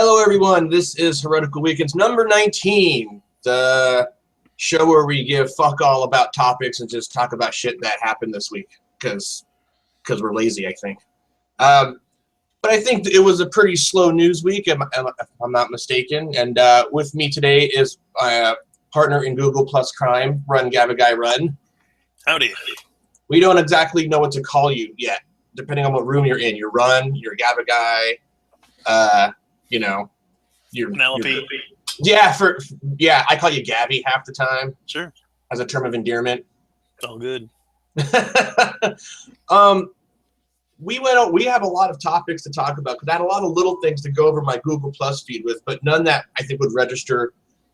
Hello, everyone. This is Heretical Weekends number 19, the show where we give fuck all about topics and just talk about shit that happened this week because we're lazy, I think. But I think it was a pretty slow news week, if I'm not mistaken. And with me today is my partner in Google Plus Crime, Run Gabba Guy Run. Howdy. We don't exactly know what to call you yet, depending on what room you're in. You're Run, you're Gabba Guy, you know, you're Penelope. Yeah, I call you Gabby half the time. Sure. As a term of endearment. All good. We have a lot of topics to talk about because I had a lot of little things to go over my Google Plus feed with, but none that I think would register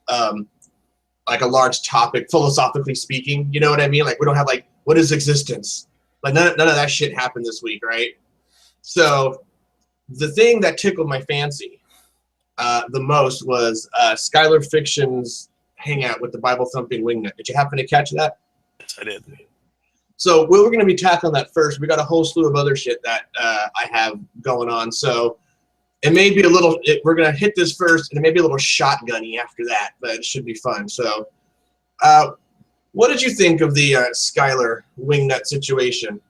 like a large topic, philosophically speaking. You know what I mean? Like we don't have like, what is existence? Like none of that shit happened this week, right? So the thing that tickled my fancy the most was Skylar Fiction's hangout with the Bible thumping wingnut. Did you happen to catch that? Yes, I did. So we're going to be tackling that first. We got a whole slew of other shit that I have going on. So it may be a little. We're going to hit this first, and it may be a little shotgunny after that, but it should be fun. So, what did you think of the Skylar wingnut situation?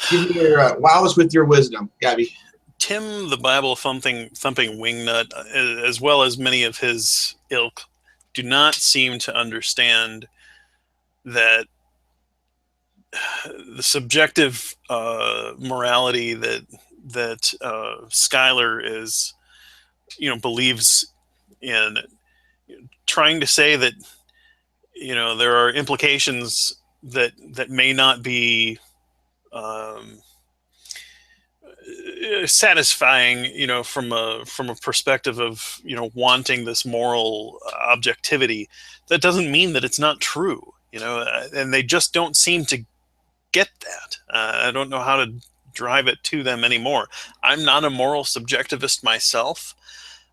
Give me your wows with your wisdom, Gabby. Tim, the Bible thumping wingnut, as well as many of his ilk, do not seem to understand that the subjective morality that Skylar is, believes in. Trying to say that, there are implications that may not be satisfying, from a perspective of, wanting this moral objectivity. That doesn't mean that it's not true, and they just don't seem to get that. I don't know how to drive it to them anymore. I'm not a moral subjectivist myself,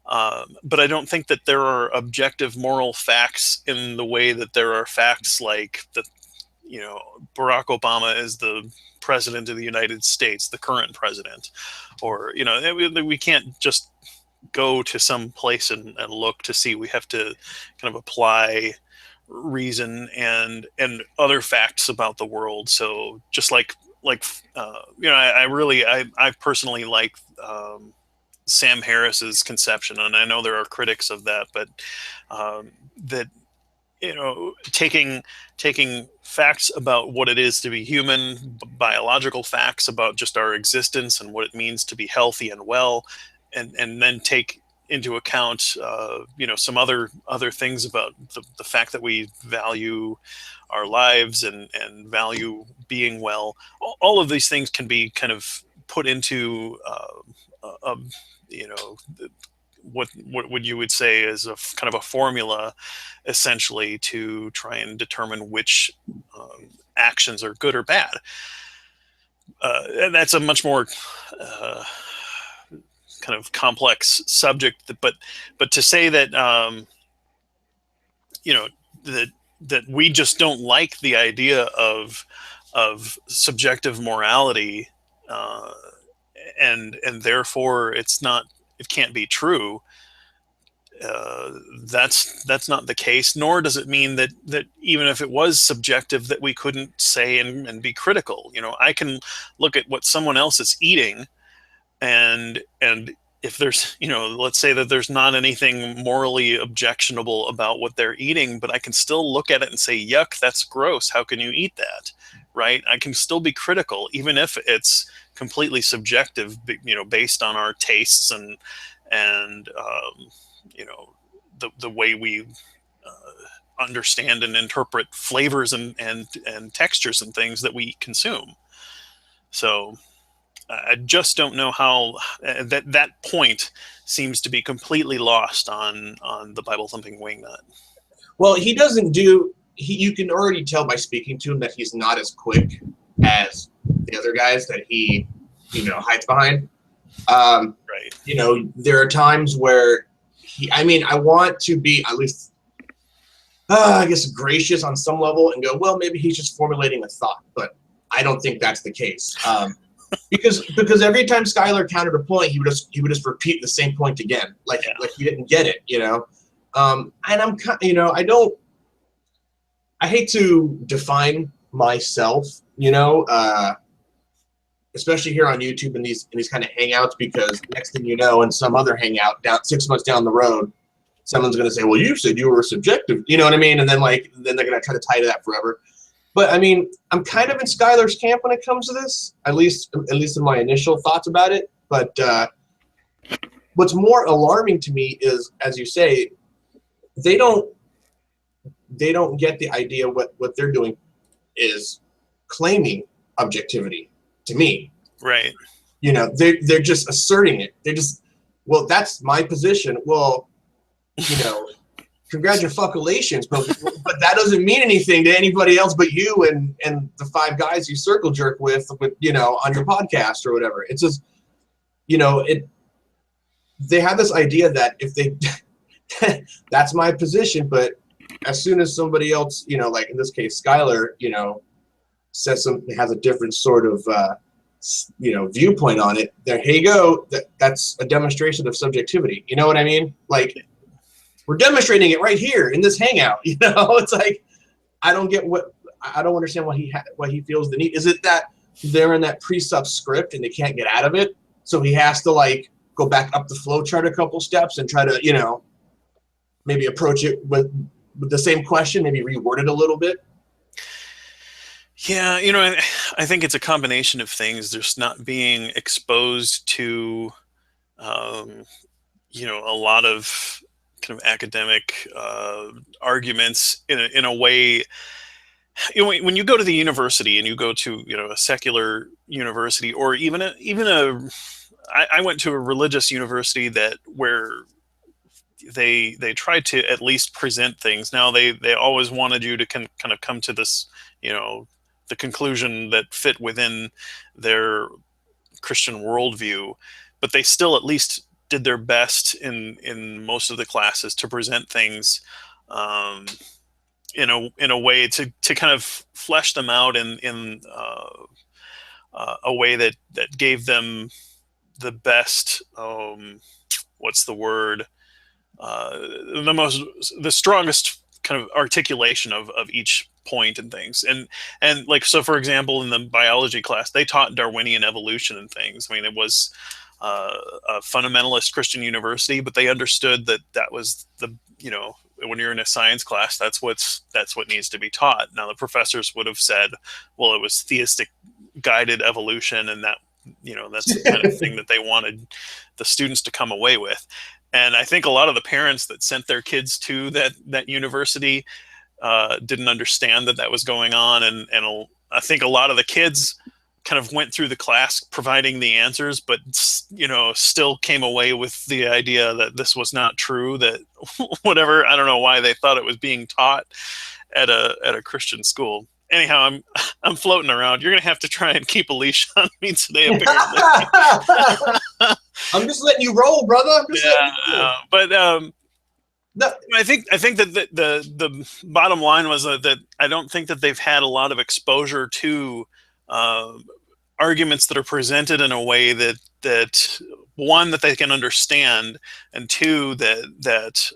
but I don't think that there are objective moral facts in the way that there are facts like that. Barack Obama is the president of the United States, the current president, or we can't just go to some place and look to see. We have to kind of apply reason and other facts about the world. So just like I personally like Sam Harris's conception, and I know there are critics of that, but that taking facts about what it is to be human, biological facts about just our existence and what it means to be healthy and well, and then take into account, some other things about the fact that we value our lives and value being well. All of these things can be kind of put into, what you would say is a kind of a formula, essentially, to try and determine which actions are good or bad. And that's a much more kind of complex subject, but to say that that we just don't like the idea of subjective morality, and therefore it can't be true. That's not the case, nor does it mean that even if it was subjective that we couldn't say and be critical. I can look at what someone else is eating, and if there's, let's say that there's not anything morally objectionable about what they're eating, but I can still look at it and say, yuck, that's gross. How can you eat that? Right? I can still be critical, even if it's completely subjective, based on our tastes and the way we understand and interpret flavors and textures and things that we consume. So I just don't know how that point seems to be completely lost on the Bible thumping wingnut. Well, he doesn't do. You can already tell by speaking to him that he's not as quick as the other guys that he, hides behind. Right. There are times where I want to be at least, I guess, gracious on some level and go, well, maybe he's just formulating a thought, but I don't think that's the case. because every time Skylar countered a point, he would just repeat the same point again, like he didn't get it, you know. And I'm you know, I hate to define myself, you know, especially here on YouTube in these kind of hangouts, because next thing you know, in some other hangout 6 months down the road, someone's going to say, well, you said you were subjective, you know what I mean? And then then they're going to try to tie to that forever. But I mean, I'm kind of in Skylar's camp when it comes to this, at least in my initial thoughts about it. But what's more alarming to me is, as you say, they don't get the idea what they're doing is claiming objectivity to me. Right. You know, they're just asserting it. They're just, well, that's my position. Well, you know, congratulations, but that doesn't mean anything to anybody else but you and the 5 guys you circle jerk with, you know, on your podcast or whatever. It's just, you know, they have this idea that if they that's my position, but as soon as somebody else, you know, like in this case Skylar, you know, says something, has a different sort of you know, viewpoint on it, there, here you go, that's a demonstration of subjectivity, you know what I mean? Like, we're demonstrating it right here in this hangout, you know. It's like, I don't understand what he feels the need. Is it that they're in that pre-sub script and they can't get out of it, so he has to like go back up the flow chart a couple steps and try to, you know, maybe approach it with the same question, maybe reword it a little bit? Yeah, you know, I think it's a combination of things. There's not being exposed to, you know, a lot of kind of academic arguments in a way. You know, when you go to the university and you go to, you know, a secular university, or even I went to a religious university where they tried to at least present things. Now they always wanted you to kind of come to this, you know, the conclusion that fit within their Christian worldview, but they still at least did their best in most of the classes to present things in a way to kind of flesh them out in a way that gave them the best what's the word the strongest kind of articulation of each point and things. And like, so for example, in the biology class, they taught Darwinian evolution and things. I mean, it was a fundamentalist Christian university, but they understood that was the, you know, when you're in a science class, that's what needs to be taught. Now the professors would have said, well, it was theistic guided evolution, and that, you know, that's the kind of thing that they wanted the students to come away with. And I think a lot of the parents that sent their kids to that university didn't understand that was going on, and I think a lot of the kids kind of went through the class providing the answers, but, you know, still came away with the idea that this was not true, that whatever, I don't know why they thought it was being taught at a Christian school. Anyhow, I'm floating around. You're gonna have to try and keep a leash on me today, apparently. I'm just letting you roll, brother. But no. I think that the bottom line was that I don't think that they've had a lot of exposure to arguments that are presented in a way that one, that they can understand, and two, that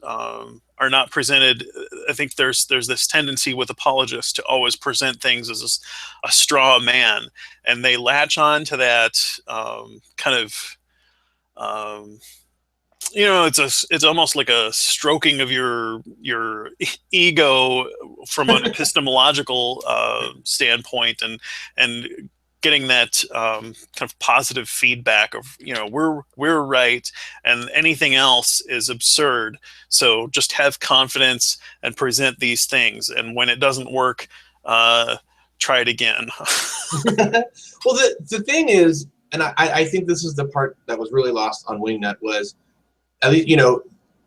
are not presented. I think there's this tendency with apologists to always present things as a straw man, and they latch on to that kind of. You know, it's almost like a stroking of your ego from an epistemological standpoint, and getting that kind of positive feedback of, you know, we're right and anything else is absurd. So just have confidence and present these things, and when it doesn't work, try it again. Well, the thing is, and I think this is the part that was really lost on Wingnut, was, at least, you know,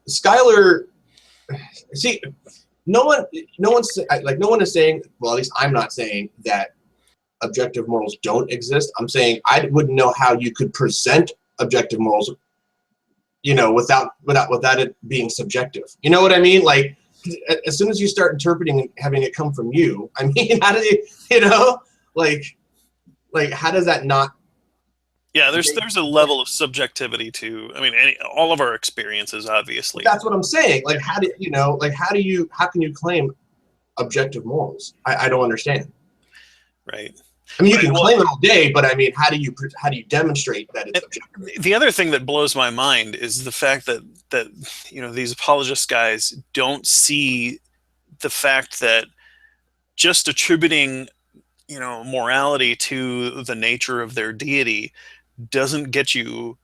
Skylar. See, no one is saying. Well, at least I'm not saying that objective morals don't exist. I'm saying I wouldn't know how you could present objective morals, you know, without it being subjective. You know what I mean? Like, as soon as you start interpreting and having it come from you, I mean, how do you know, like how does that not Yeah, there's a level of subjectivity to, I mean, all of our experiences, obviously. That's what I'm saying. Like, how can you claim objective morals? I don't understand. Right. I mean, you can claim it all day, but I mean, how do you demonstrate that it's objective? The other thing that blows my mind is the fact that these apologist guys don't see the fact that just attributing morality to the nature of their deity doesn't get you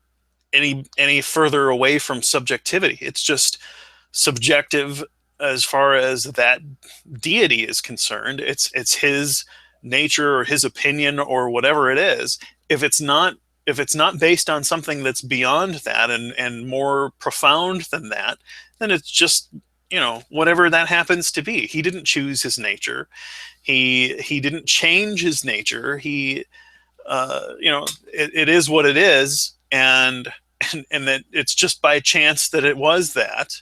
any further away from subjectivity. It's just subjective as far as that deity is concerned. It's his nature or his opinion or whatever it is. If it's not based on something that's beyond that and more profound than that, then it's just whatever that happens to be. He didn't choose his nature. He didn't change his nature. He it is what it is, and that it's just by chance that it was that,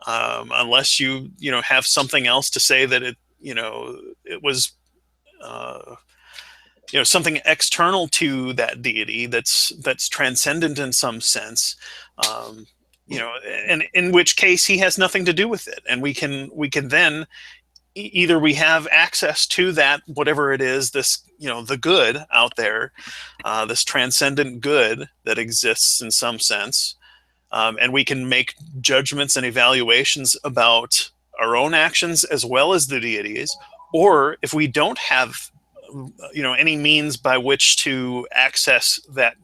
unless you have something else to say that it was something external to that deity that's transcendent in some sense, and in which case he has nothing to do with it, and we can then either we have access to that, whatever it is, this the good out there, this transcendent good that exists in some sense, and we can make judgments and evaluations about our own actions as well as the deities. Or if we don't have any means by which to access that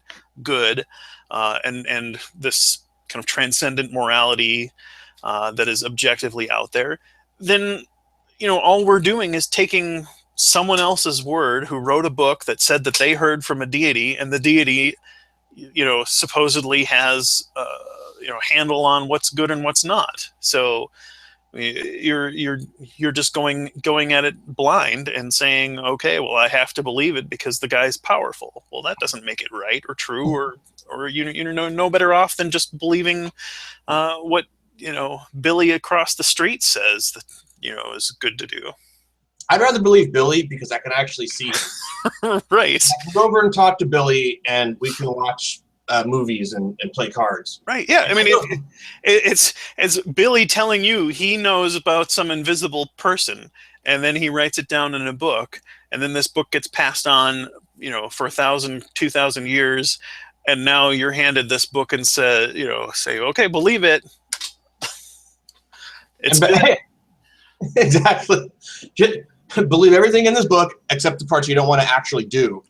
good, and this kind of transcendent morality that is objectively out there, then all we're doing is taking someone else's word who wrote a book that said that they heard from a deity, and the deity supposedly has handle on what's good and what's not. So you're just going at it blind and saying, okay, well, I have to believe it because the guy's powerful. Well, that doesn't make it right or true, or you're no better off than just believing what Billy across the street says that is good to do. I'd rather believe Billy because I can actually see him. Right. I can go over and talk to Billy, and we can watch movies and play cards. Right. Yeah. I mean, it's Billy telling you he knows about some invisible person, and then he writes it down in a book, and then this book gets passed on, for 1,000, 2,000 years, and now you're handed this book and say, okay, believe it. It's exactly. Believe everything in this book except the parts you don't want to actually do,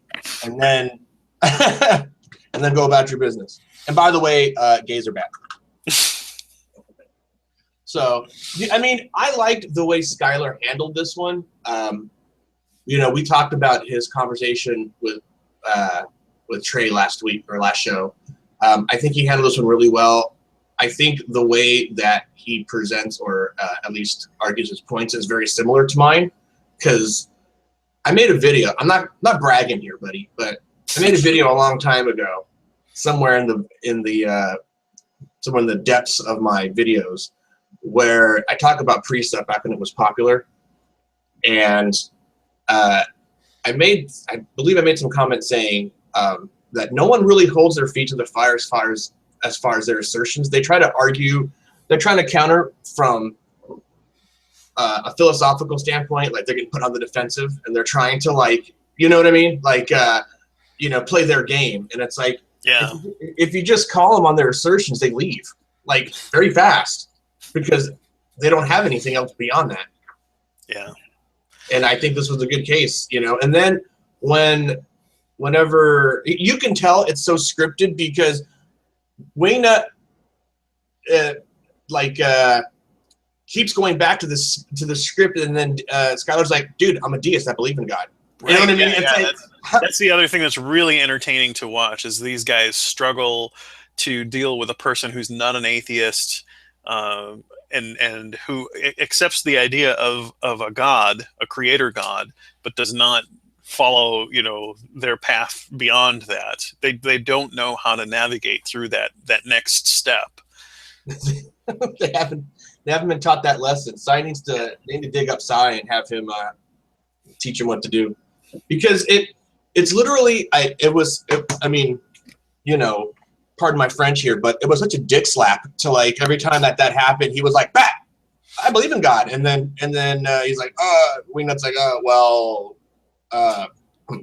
and then and then go about your business. And by the way, gays are bad. So, I mean, I liked the way Skylar handled this one. We talked about his conversation with Trey last week or last show. I think he handled this one really well. I think the way that he presents, or at least argues his points, is very similar to mine. Because I made a video. I'm not bragging here, buddy, but I made a video a long time ago, somewhere in the depths of my videos, where I talk about precept back when it was popular, and I believe I made some comments saying that no one really holds their feet to the fire as far as their assertions. They try to argue. They're trying to counter from a philosophical standpoint, like they're getting put on the defensive, and they're trying to, like, you know what I mean? Like, play their game. And it's like, yeah, if you just call them on their assertions, they leave, like, very fast because they don't have anything else beyond that. Yeah. And I think this was a good case, And then whenever you can tell it's so scripted because Wingnut, keeps going back to the script, and then Skylar's like, dude, I'm a deist, I believe in God. You know what I mean? Yeah, that's the other thing that's really entertaining to watch, is these guys struggle to deal with a person who's not an atheist, and who accepts the idea of a God, a creator God, but does not follow their path beyond that. They don't know how to navigate through that next step. They haven't been taught that lesson. They need to dig up Cy and have him teach him what to do, because it's literally I mean, pardon my French here, but it was such a dick slap to like every time that happened, he was like, "Bat, I believe in God," and then he's like, Wingnut's like, "Well, oh,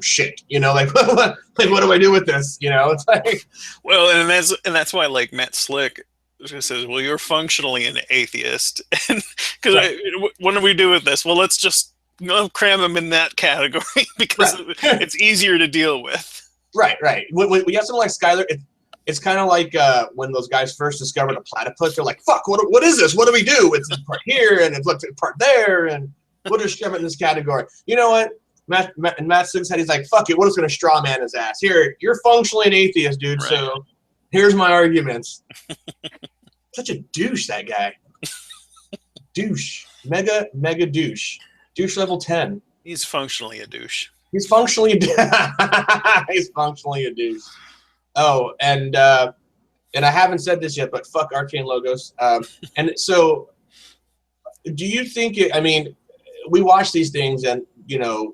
shit," like, like what do I do with this? It's like, well, and that's why like Matt Slick says, "Well, you're functionally an atheist," and because right. What do we do with this? Well, let's just cram him in that category because it's easier to deal with. Right. When we have something like Skylar, it's kind of like when those guys first discovered a platypus. They're like, "Fuck, what is this? What do we do? It's this part here, and it's a part there, and we'll just shove it in this category." You know what? Matt Slick said, he's like, "Fuck it, we're just gonna straw man his ass. Here, you're functionally an atheist, dude. Right. So here's my arguments." Such a douche, that guy. Douche, mega douche, douche level 10. He's functionally a douche. He's functionally a douche. Oh, and I haven't said this yet, but fuck Arcane Logos. And so, do you think I mean, we watch these things and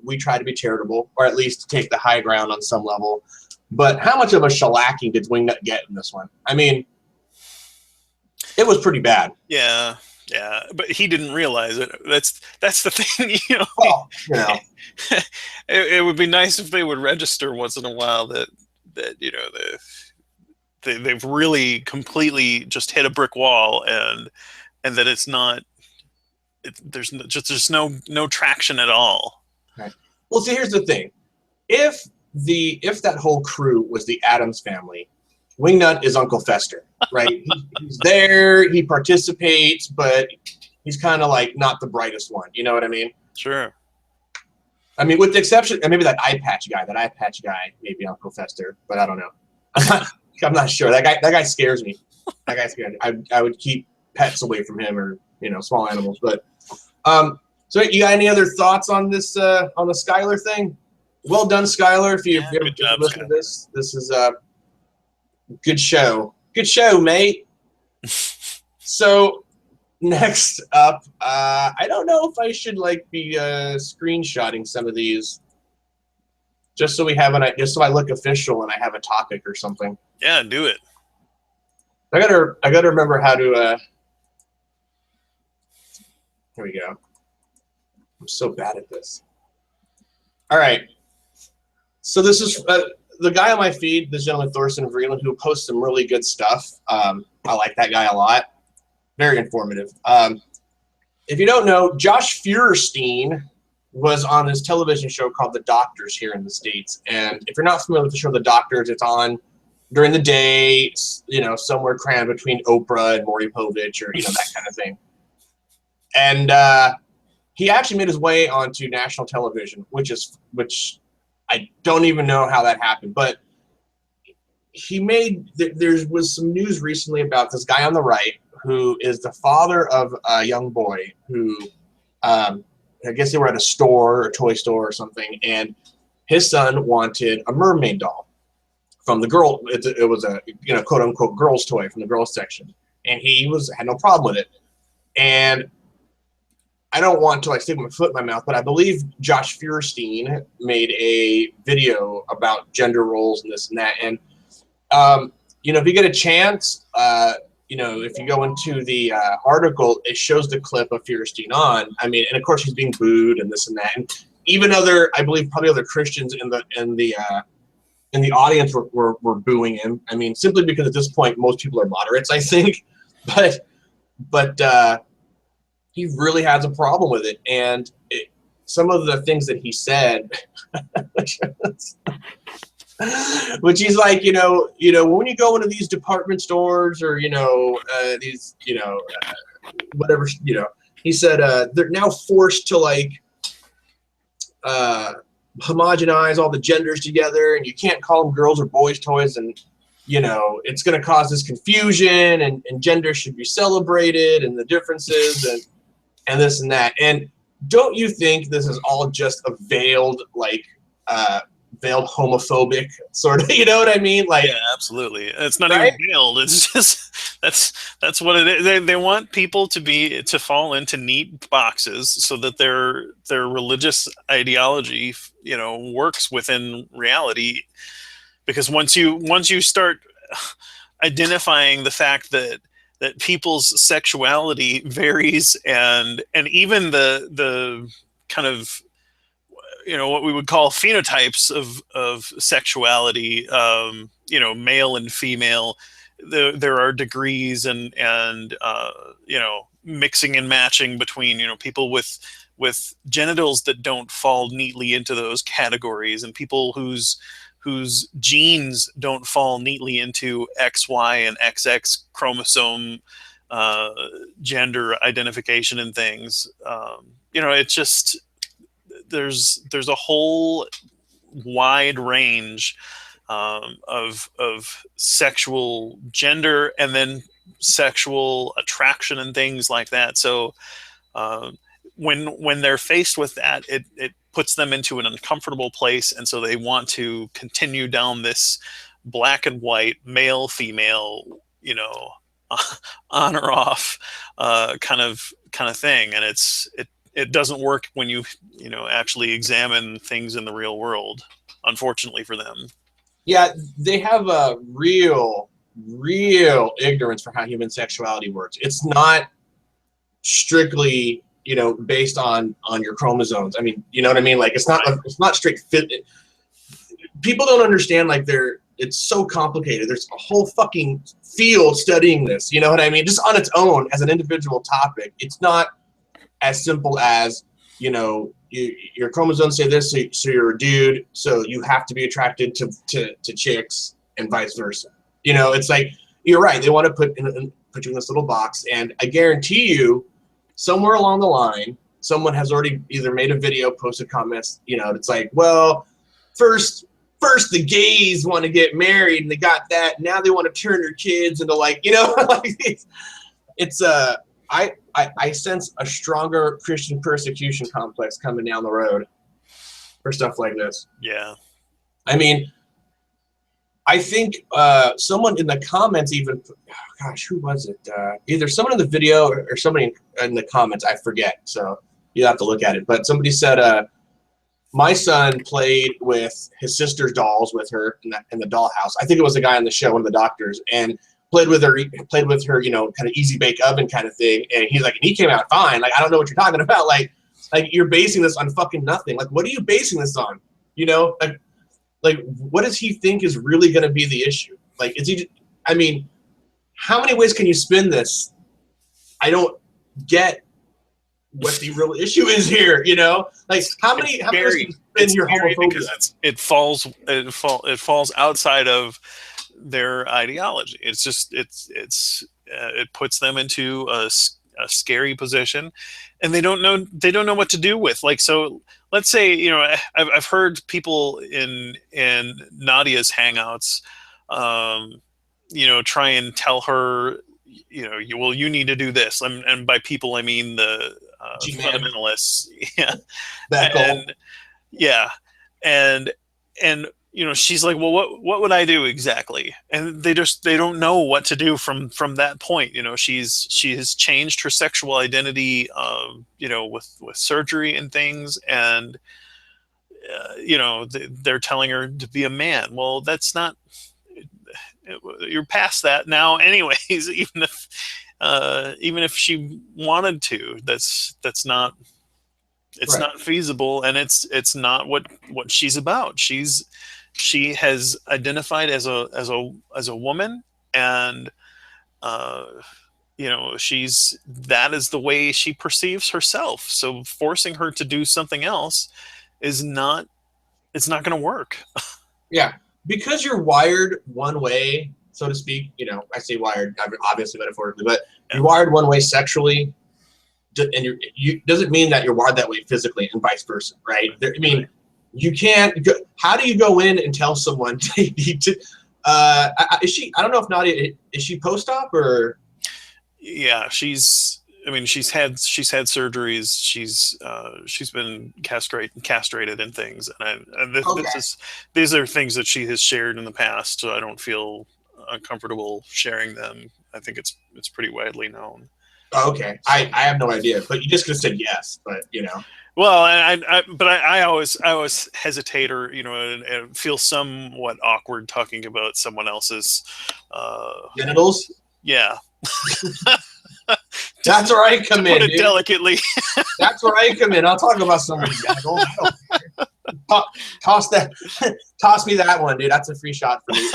we try to be charitable, or at least take the high ground on some level. But how much of a shellacking did Wingnut get in this one? I mean, it was pretty bad. Yeah, but he didn't realize it. That's the thing, Well, it would be nice if they would register once in a while that they've really completely just hit a brick wall, and that it's not. There's no traction at all. Right. Well, see, here's the thing: if that whole crew was the Addams family, Wingnut is Uncle Fester, right? He's there, he participates, but he's kind of like not the brightest one. You know what I mean? Sure. I mean, with the exception, and maybe that eye patch guy, maybe Uncle Fester, but I don't know. I'm not sure. That guy scares me. That guy scares me. I would keep pets away from him, or small animals. But so you got any other thoughts on this on the Skylar thing? Well done, Skylar. If you ever listen to this is good show. Good show, mate. So next up, I don't know if I should be screenshotting some of these, just so I look official and I have a topic or something. Yeah, do it. I gotta remember how to. Here we go. I'm so bad at this. All right. So this is the guy on my feed, this gentleman Thorsten Vreeland, who posts some really good stuff. I like that guy a lot. Very informative. If you don't know, Josh Feuerstein was on this television show called The Doctors here in the States. And if you're not familiar with the show The Doctors, it's on during the day, somewhere crammed between Oprah and Maury Povich, or that kind of thing. And he actually made his way onto national television, which I don't even know how that happened. But there was some news recently about this guy on the right who is the father of a young boy who, I guess they were at a store, or a toy store or something, and his son wanted a mermaid doll from the girl. It was a quote unquote girls toy from the girls section, and he had no problem with it. And I don't want to stick my foot in my mouth, but I believe Josh Feuerstein made a video about gender roles and this and that. And if you get a chance, if you go into the article, it shows the clip of Feuerstein on. I mean, and of course he's being booed and this and that, and even probably other Christians in the audience were booing him. I mean, simply because at this point most people are moderates, I think, but he really has a problem with it, and some of the things that he said, which he's like, when you go into these department stores or these whatever, he said they're now forced to homogenize all the genders together, and you can't call them girls or boys toys, and it's going to cause this confusion, and gender should be celebrated, and the differences and this and that. And don't you think this is all just a veiled homophobic sort of, you know what I mean? Yeah, absolutely. It's not even veiled. It's just that's what it is. They want people to fall into neat boxes so that their religious ideology, works within reality. because once you start identifying the fact that people's sexuality varies, and even the kind of, what we would call phenotypes of sexuality, male and female, there are degrees, and mixing and matching between people with genitals that don't fall neatly into those categories, and people whose genes don't fall neatly into XY and XX chromosome uh, gender identification and things. It's just there's a whole wide range of sexual gender, and then sexual attraction and things like that. So when they're faced with that, it puts them into an uncomfortable place, and so they want to continue down this black and white, male female, on or off kind of thing. And it doesn't work when you actually examine things in the real world, unfortunately for them. Yeah, they have a real ignorance for how human sexuality works. It's not strictly, based on your chromosomes. I mean, you know what I mean? Like, it's not straight fit. People don't understand, like, it's so complicated. There's a whole fucking field studying this. You know what I mean? Just on its own as an individual topic, it's not as simple as, your chromosomes say this, so you're a dude, so you have to be attracted to chicks, and vice versa. It's like, you're right. They want to put you in this little box, and I guarantee you, somewhere along the line, someone has already either made a video, posted comments. It's like, well, first the gays want to get married, and they got that. Now they want to turn their kids into, like, like it's I sense a stronger Christian persecution complex coming down the road for stuff like this. Yeah. I mean, I think someone in the comments even, gosh, who was it? Either someone in the video or somebody in the comments, I forget. So you have to look at it. But somebody said, my son played with his sister's dolls with her in the dollhouse. I think it was the guy on the show, one of the doctors, and played with her, kind of easy bake oven kind of thing. And he's like, and he came out fine. Like, I don't know what you're talking about. Like you're basing this on fucking nothing. Like, what are you basing this on? Like, what does he think is really going to be the issue? Like, I mean, how many ways can you spin this? I don't get what the real issue is here. Like, how many ways can you spin your homophobia? Because it falls outside of their ideology. It's just it puts them into a scary position, and they don't know what to do with. Like, so let's say, I've heard people in Nadia's hangouts try and tell her, you need to do this, and by people I mean the fundamentalists. Yeah. And yeah, and she's like, well, what would I do exactly? And they don't know what to do from that point. She has changed her sexual identity, with surgery and things, and they're telling her to be a man. Well, that's not. You're past that now, anyways. Even if she wanted to, that's not. It's not feasible, and it's not what she's about. She has identified as a woman, and that is the way she perceives herself. So forcing her to do something else it's not going to work. Yeah, because you're wired one way, so to speak. I say wired, obviously metaphorically, but you're wired one way sexually, and you doesn't mean that you're wired that way physically, and vice versa, right? I mean, you can't. How do you go in and tell someone they need to? Is she? I don't know if Nadia is she post-op or? Yeah, she's had surgeries. She's been castrated and things, and these are things that she has shared in the past. So I don't feel uncomfortable sharing them. I think it's pretty widely known. Oh, okay. I have no idea, but you just could have said yes, but you know. Well, I always hesitate, or and feel somewhat awkward talking about someone else's, Genitals? yeah. That's where I come in, Put it dude. delicately. That's where I come in. I'll talk about someone's genitals. I don't care. Toss me that one, dude. That's a free shot for me.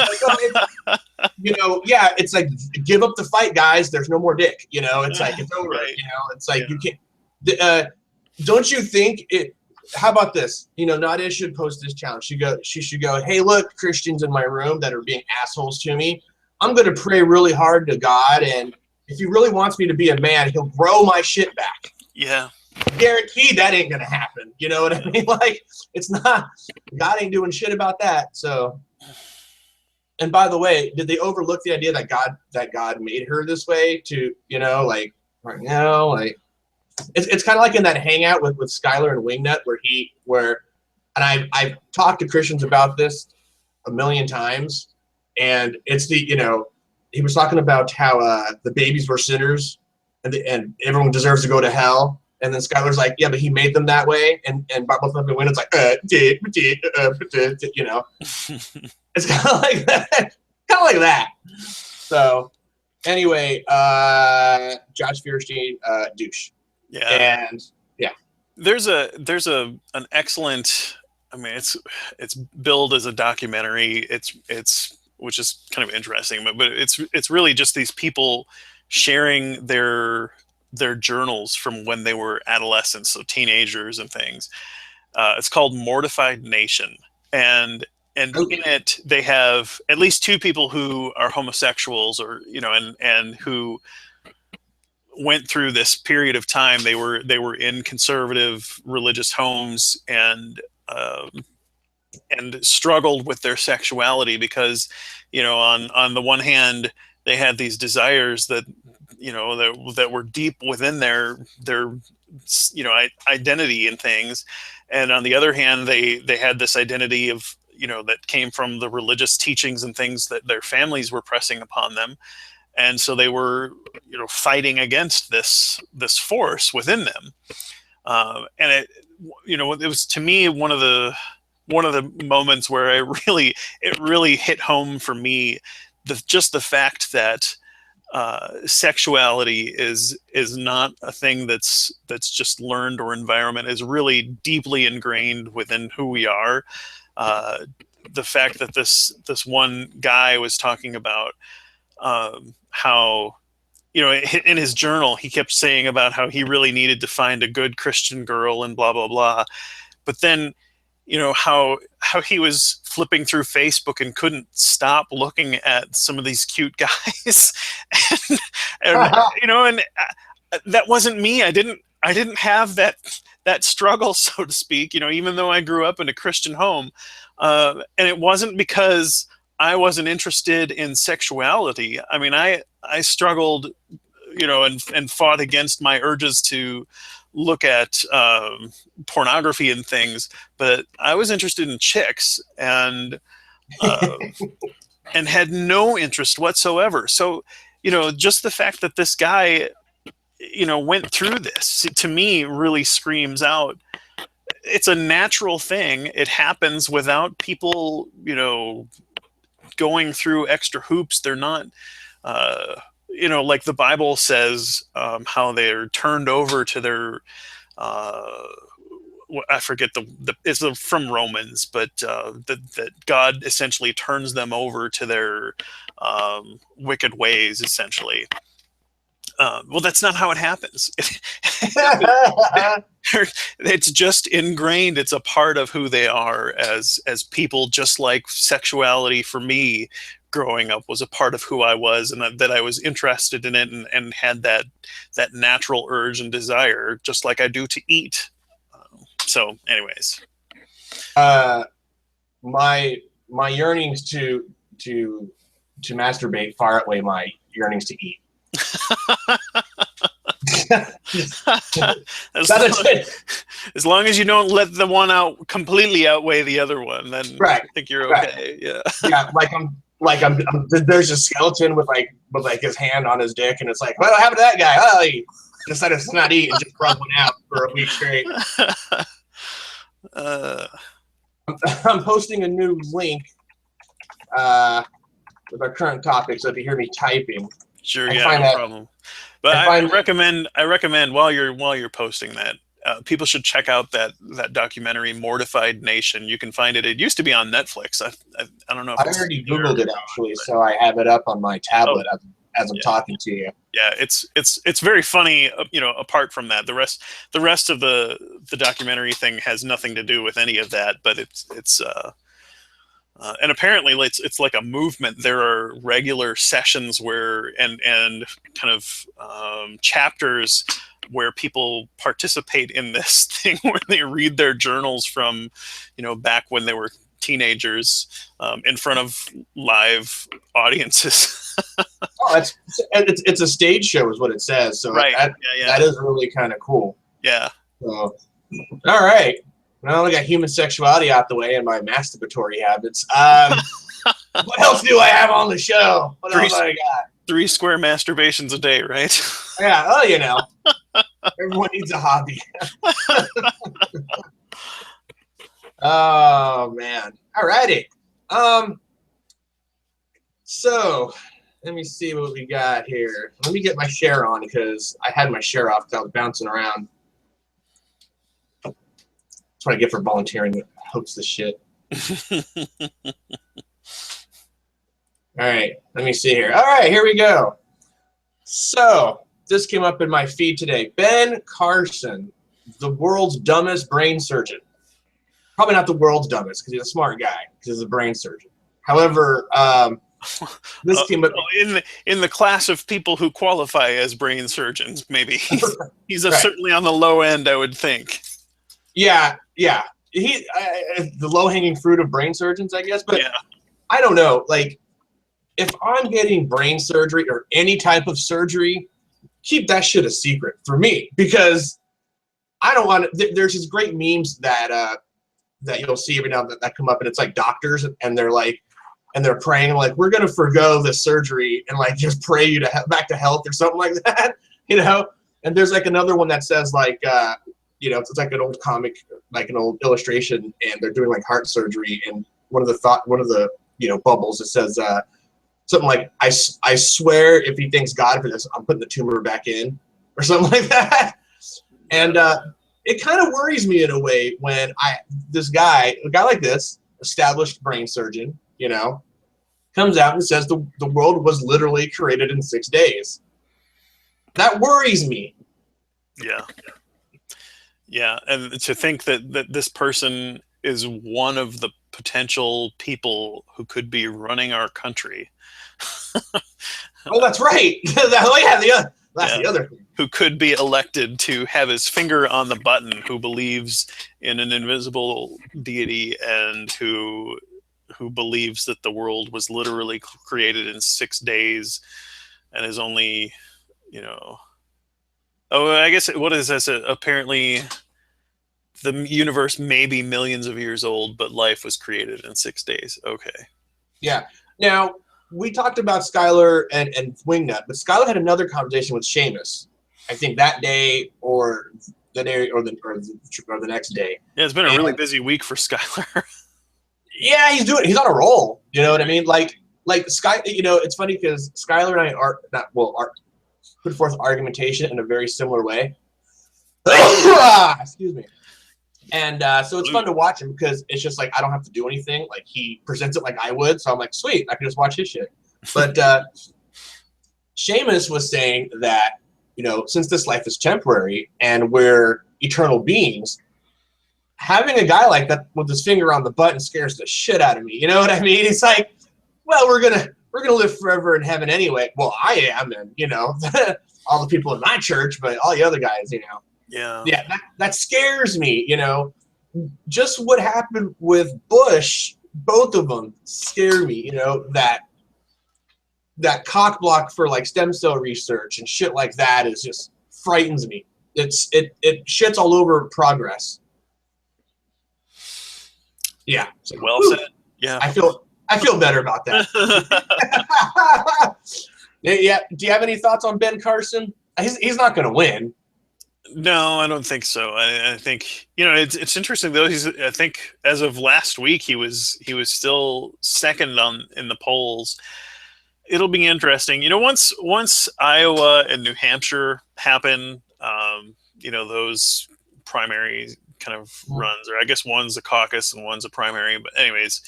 Yeah, it's like, give up the fight, guys. There's no more dick. It's like, it's over. Right. It's like, you can't. Don't you think it? How about this? Nadia should post this challenge. She should go, hey, look, Christians in my room that are being assholes to me. I'm going to pray really hard to God, and if he really wants me to be a man, he'll grow my shit back. Yeah. Guaranteed that ain't going to happen. You know what I mean? Like, it's not, God ain't doing shit about that. So, and by the way, did they overlook the idea that God made her this way to, like, right now, like, it's kind of like in that hangout with Skylar and Wingnut and I've talked to Christians about this a million times, and it's he was talking about how the babies were sinners and everyone deserves to go to hell. And then Skylar's like, yeah, but he made them that way. And both of them win. It's like, It's kind of like that. So anyway, Josh Fierstein, douche. Yeah. And yeah. There's an excellent, I mean, it's billed as a documentary. It's which is kind of interesting, but it's really just these people sharing their journals from when they were adolescents, so teenagers and things. It's called Mortified Nation, and Okay. in it they have at least two people who are homosexuals, or and who went through this period of time. They were in conservative religious homes, and struggled with their sexuality because, on the one hand, they had these desires that that were deep within their identity and things, and on the other hand, they had this identity of that came from the religious teachings and things that their families were pressing upon them, and so they were fighting against this force within them, and it was, to me, one of the moments where it really hit home for me, just the fact that sexuality is not a thing that's just learned or environment, is really deeply ingrained within who we are. The fact that this one guy was talking about how in his journal he kept saying about how he really needed to find a good Christian girl and blah blah blah, but then how he was flipping through Facebook and couldn't stop looking at some of these cute guys, and that wasn't me. I didn't have that struggle, so to speak. Even though I grew up in a Christian home, and it wasn't because I wasn't interested in sexuality. I mean, I struggled, and fought against my urges to look at pornography and things, but I was interested in chicks, and had no interest whatsoever. So, just the fact that this guy, went through this, to me really screams out, it's a natural thing. It happens without people, going through extra hoops. They're not, like the Bible says, how they're turned over to their, I forget it's from Romans, but that God essentially turns them over to their wicked ways, essentially. Well, that's not how it happens. It's just ingrained. It's a part of who they are as people, just like sexuality for me growing up was a part of who I was, and that I was interested in it, and had that natural urge and desire, just like I do to eat. So anyways, my yearnings to masturbate far outweigh my yearnings to eat. As long as you don't let the one out completely outweigh the other one, then right, I think you're right. okay. Yeah. Yeah, like like there's a skeleton with his hand on his dick, and it's like, what happened to that guy? Oh, he decided to not eat and just rub one out for a week straight. I'm posting a new link with our current topic, so if you hear me typing, sure, yeah, no problem. But I recommend while you're posting that, people should check out that documentary Mortified Nation. You can find it. It used to be on Netflix. I don't know if I already Googled it actually, so I have it up on my tablet as I'm talking to you. Yeah, it's very funny. Apart from that, the rest of the documentary thing has nothing to do with any of that. But it's and apparently it's like a movement. There are regular sessions where and kind of chapters where people participate in this thing where they read their journals from, back when they were teenagers, in front of live audiences. It's a stage show is what it says. So right. That is really kind of cool. Yeah. So, all right. Well, we got human sexuality out the way and my masturbatory habits. What else do I have on the show? What else I got? 3 square masturbations a day, right? Yeah. Oh, everyone needs a hobby. Oh man. Alrighty. So let me see what we got here. Let me get my share on because I had my share off because I was bouncing around. That's what I get for volunteering to host this shit. All right, let me see here. All right, here we go. So this came up in my feed today. Ben Carson, the world's dumbest brain surgeon. Probably not the world's dumbest because he's a smart guy because he's a brain surgeon. However, this came up in the class of people who qualify as brain surgeons. Maybe he's right. Certainly on the low end, I would think. Yeah. He the low-hanging fruit of brain surgeons, I guess. But yeah. I don't know. Like, if I'm getting brain surgery or any type of surgery, keep that shit a secret for me because I don't want to. There's these great memes that you'll see every now and then that come up, and it's like doctors, and they're like, and they're praying like, we're gonna forgo this surgery and like just pray you to back to health or something like that, And there's like another one that says like, it's like an old comic, like an old illustration, and they're doing like heart surgery, and one of the bubbles, it says something like, I swear if he thanks God for this, I'm putting the tumor back in or something like that. And it kind of worries me in a way when a guy like this, established brain surgeon, comes out and says the world was literally created in 6 days. That worries me. Yeah, and to think that this person is one of the potential people who could be running our country. Oh, that's right. That's the other thing. Who could be elected to have his finger on the button, who believes in an invisible deity, and who believes that the world was literally created in 6 days and is only, I guess, what is this? Apparently the universe may be millions of years old, but life was created in 6 days. Okay. Yeah. Now, we talked about Skylar and Wingnut, but Skylar had another conversation with Seamus, I think that day or the day or the next day. Yeah, it's been a really busy week for Skylar. Yeah, he's on a roll. You know what I mean? Like Sky. It's funny because Skylar and I put forth argumentation in a very similar way. Excuse me. And so it's fun to watch him because it's just like I don't have to do anything. Like he presents it like I would, so I'm like, sweet, I can just watch his shit. But Seamus was saying that since this life is temporary and we're eternal beings, having a guy like that with his finger on the button scares the shit out of me. You know what I mean? It's like, well, we're gonna live forever in heaven anyway. Well, I am, and all the people in my church, but all the other guys, Yeah, that scares me. Just what happened with Bush, both of them scare me. That cock block for like stem cell research and shit like that is just frightens me. It shits all over progress. Yeah. Well said. Yeah. I feel I feel better about that. Yeah. Do you have any thoughts on Ben Carson? He's not going to win. No, I don't think so. I think it's interesting though. I think as of last week he was still second in the polls. It'll be interesting. Once Iowa and New Hampshire happen, those primary kind of runs, or I guess one's a caucus and one's a primary. But anyways,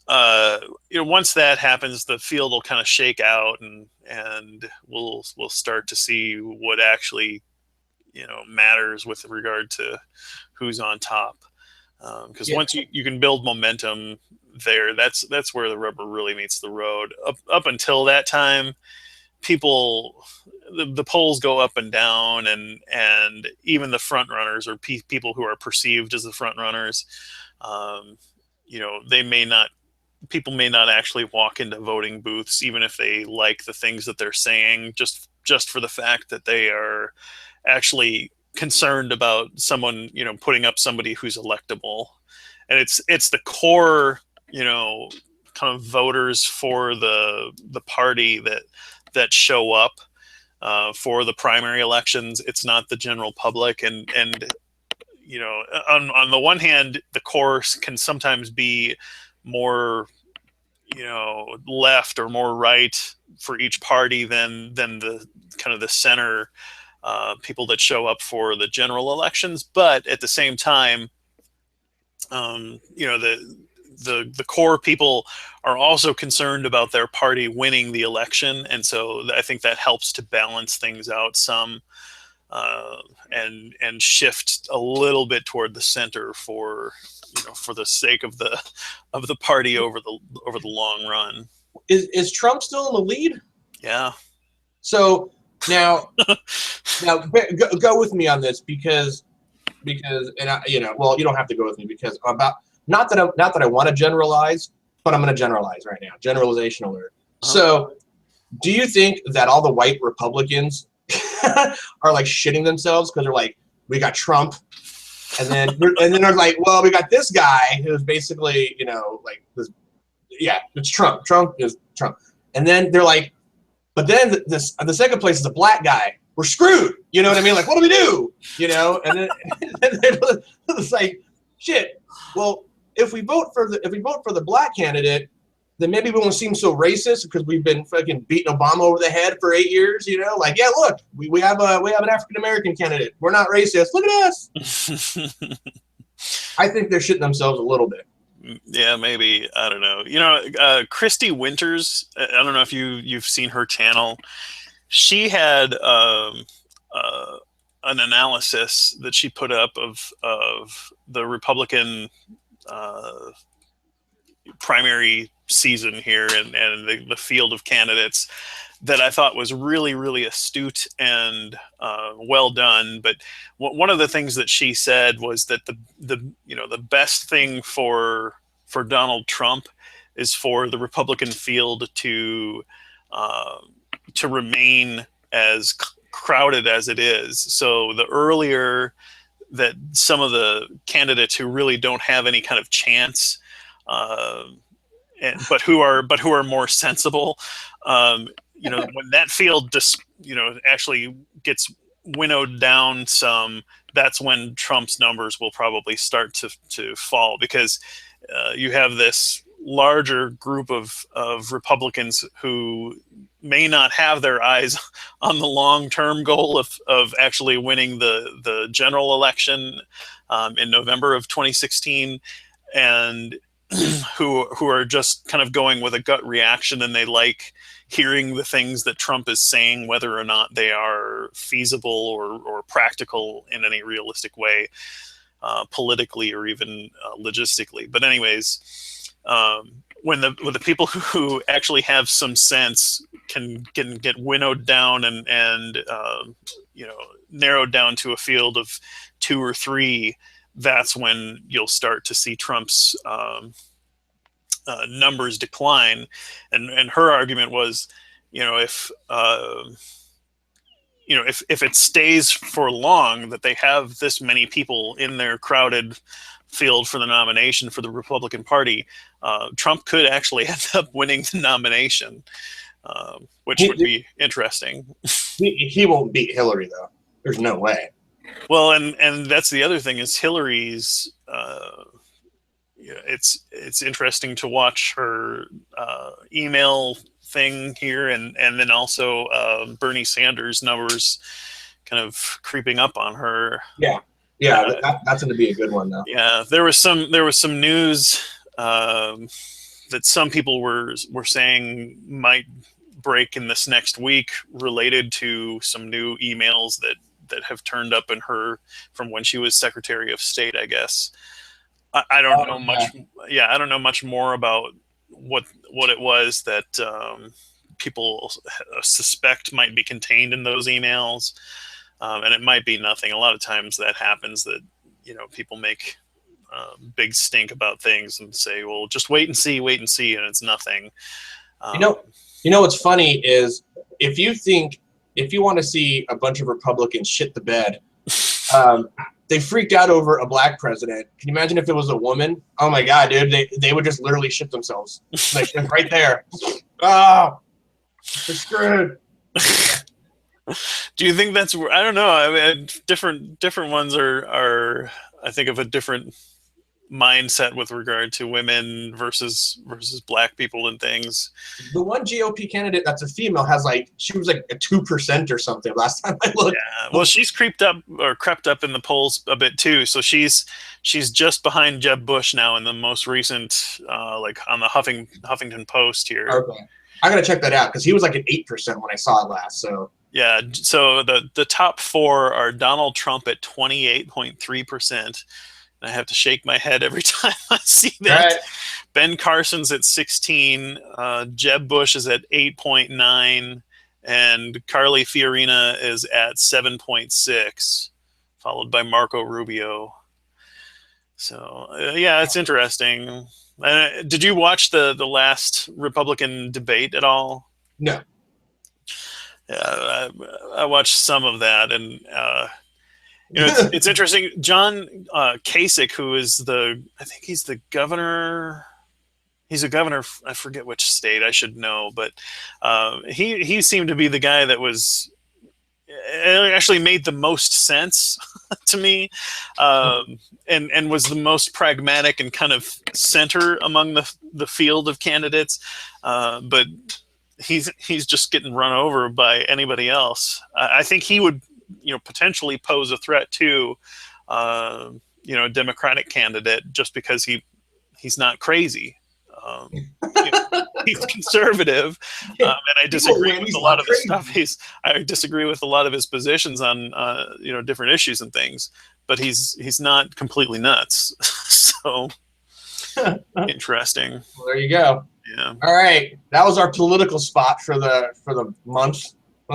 once that happens, the field will kind of shake out, and we'll start to see what actually matters with regard to who's on top. Because once you can build momentum there, that's where the rubber really meets the road. Up until that time, the polls go up and down, and even the front runners, or people who are perceived as the front runners, people may not actually walk into voting booths, even if they like the things that they're saying, just for the fact that they are actually concerned about someone, putting up somebody who's electable. And it's the core, kind of voters for the party that show up for the primary elections. It's not the general public. And on the one hand, the core can sometimes be more, left or more right for each party than the kind of the center people that show up for the general elections. But at the same time, the core people are also concerned about their party winning the election, and so I think that helps to balance things out some, and shift a little bit toward the center for the sake of the party over the long run. Is Trump still in the lead? Yeah. So now go with me on this because and you don't have to go with me because not that I want to generalize, but I'm going to generalize right now. Generalization alert. Uh-huh. So, do you think that all the white Republicans are like shitting themselves because they're like, we got Trump, and then they're like, well, we got this guy who's basically like this, yeah, it's Trump. Trump is Trump, and then they're like, but then the second place is a black guy. We're screwed. You know what I mean? Like, what do we do? And then it's like, shit. Well, if we vote for the black candidate, then maybe we won't seem so racist because we've been fucking beating Obama over the head for 8 years. Like, yeah, look, we have an African American candidate. We're not racist. Look at us. I think they're shitting themselves a little bit. Yeah, maybe. I don't know. Christy Winters. I don't know if you've seen her channel. She had an analysis that she put up of the Republican primary season here and the field of candidates that I thought was really, really astute and well done. But one of the things that she said was that the best thing for Donald Trump is for the Republican field to remain as crowded as it is. So the earlier that some of the candidates who really don't have any kind of chance, but who are more sensible, when that field just actually gets winnowed down some, that's when Trump's numbers will probably start to fall, because you have this larger group of Republicans who may not have their eyes on the long-term goal of actually winning the general election in November of 2016, and who are just kind of going with a gut reaction, and they like hearing the things that Trump is saying, whether or not they are feasible or practical in any realistic way, politically or even logistically. But anyways, when the people who actually have some sense can get winnowed down and narrowed down to a field of 2 or 3, that's when you'll start to see Trump's numbers decline. And her argument was, if it stays for long, that they have this many people in their crowded field for the nomination for the Republican Party, Trump could actually end up winning the nomination, which would be interesting. He won't beat Hillary, though. There's no way. Well, and that's the other thing is Hillary's. It's interesting to watch her email thing here, and then also Bernie Sanders numbers kind of creeping up on her. Yeah, that's going to be a good one, though. Yeah, there was some news that some people were saying might break in this next week related to some new emails that have turned up in her from when she was Secretary of State, I guess. I don't know much. Yeah, I don't know much more about what it was that people suspect might be contained in those emails, and it might be nothing. A lot of times that happens. That people make big stink about things and say, "Well, just wait and see," and it's nothing. What's funny is if you want to see a bunch of Republicans shit the bed. They freaked out over a black president. Can you imagine if it was a woman? Oh my God, dude! They would just literally shit themselves, like right there. Oh, they're screwed. Do you think that's? I don't know. I mean, different ones are. I think of a different mindset with regard to women versus black people and things. The one GOP candidate that's a female she was like a 2% or something last time I looked. Yeah. Well, she's crept up in the polls a bit too. So she's just behind Jeb Bush now in the most recent, like on the Huffington Post here. Okay, I gotta check that out because he was like an 8% when I saw it last. So yeah. So the top four are Donald Trump at 28.3%. I have to shake my head every time I see that. Right. Ben Carson's at 16, Jeb Bush is at 8.9, and Carly Fiorina is at 7.6, followed by Marco Rubio. So yeah, it's interesting. Did you watch the last Republican debate at all? No. Yeah, I watched some of that, and it's interesting. John Kasich, who is I think he's the governor. He's a governor. I forget which state. I should know, but he seemed to be the guy that was actually made the most sense to me, and was the most pragmatic and kind of center among the field of candidates. But he's just getting run over by anybody else. I think he would potentially pose a threat to a Democratic candidate just because he's not crazy. He's conservative, and I disagree with a lot of his stuff. I disagree with a lot of his positions on different issues and things, but he's not completely nuts. So interesting. Well, there you go. Yeah. All right, that was our political spot for the month.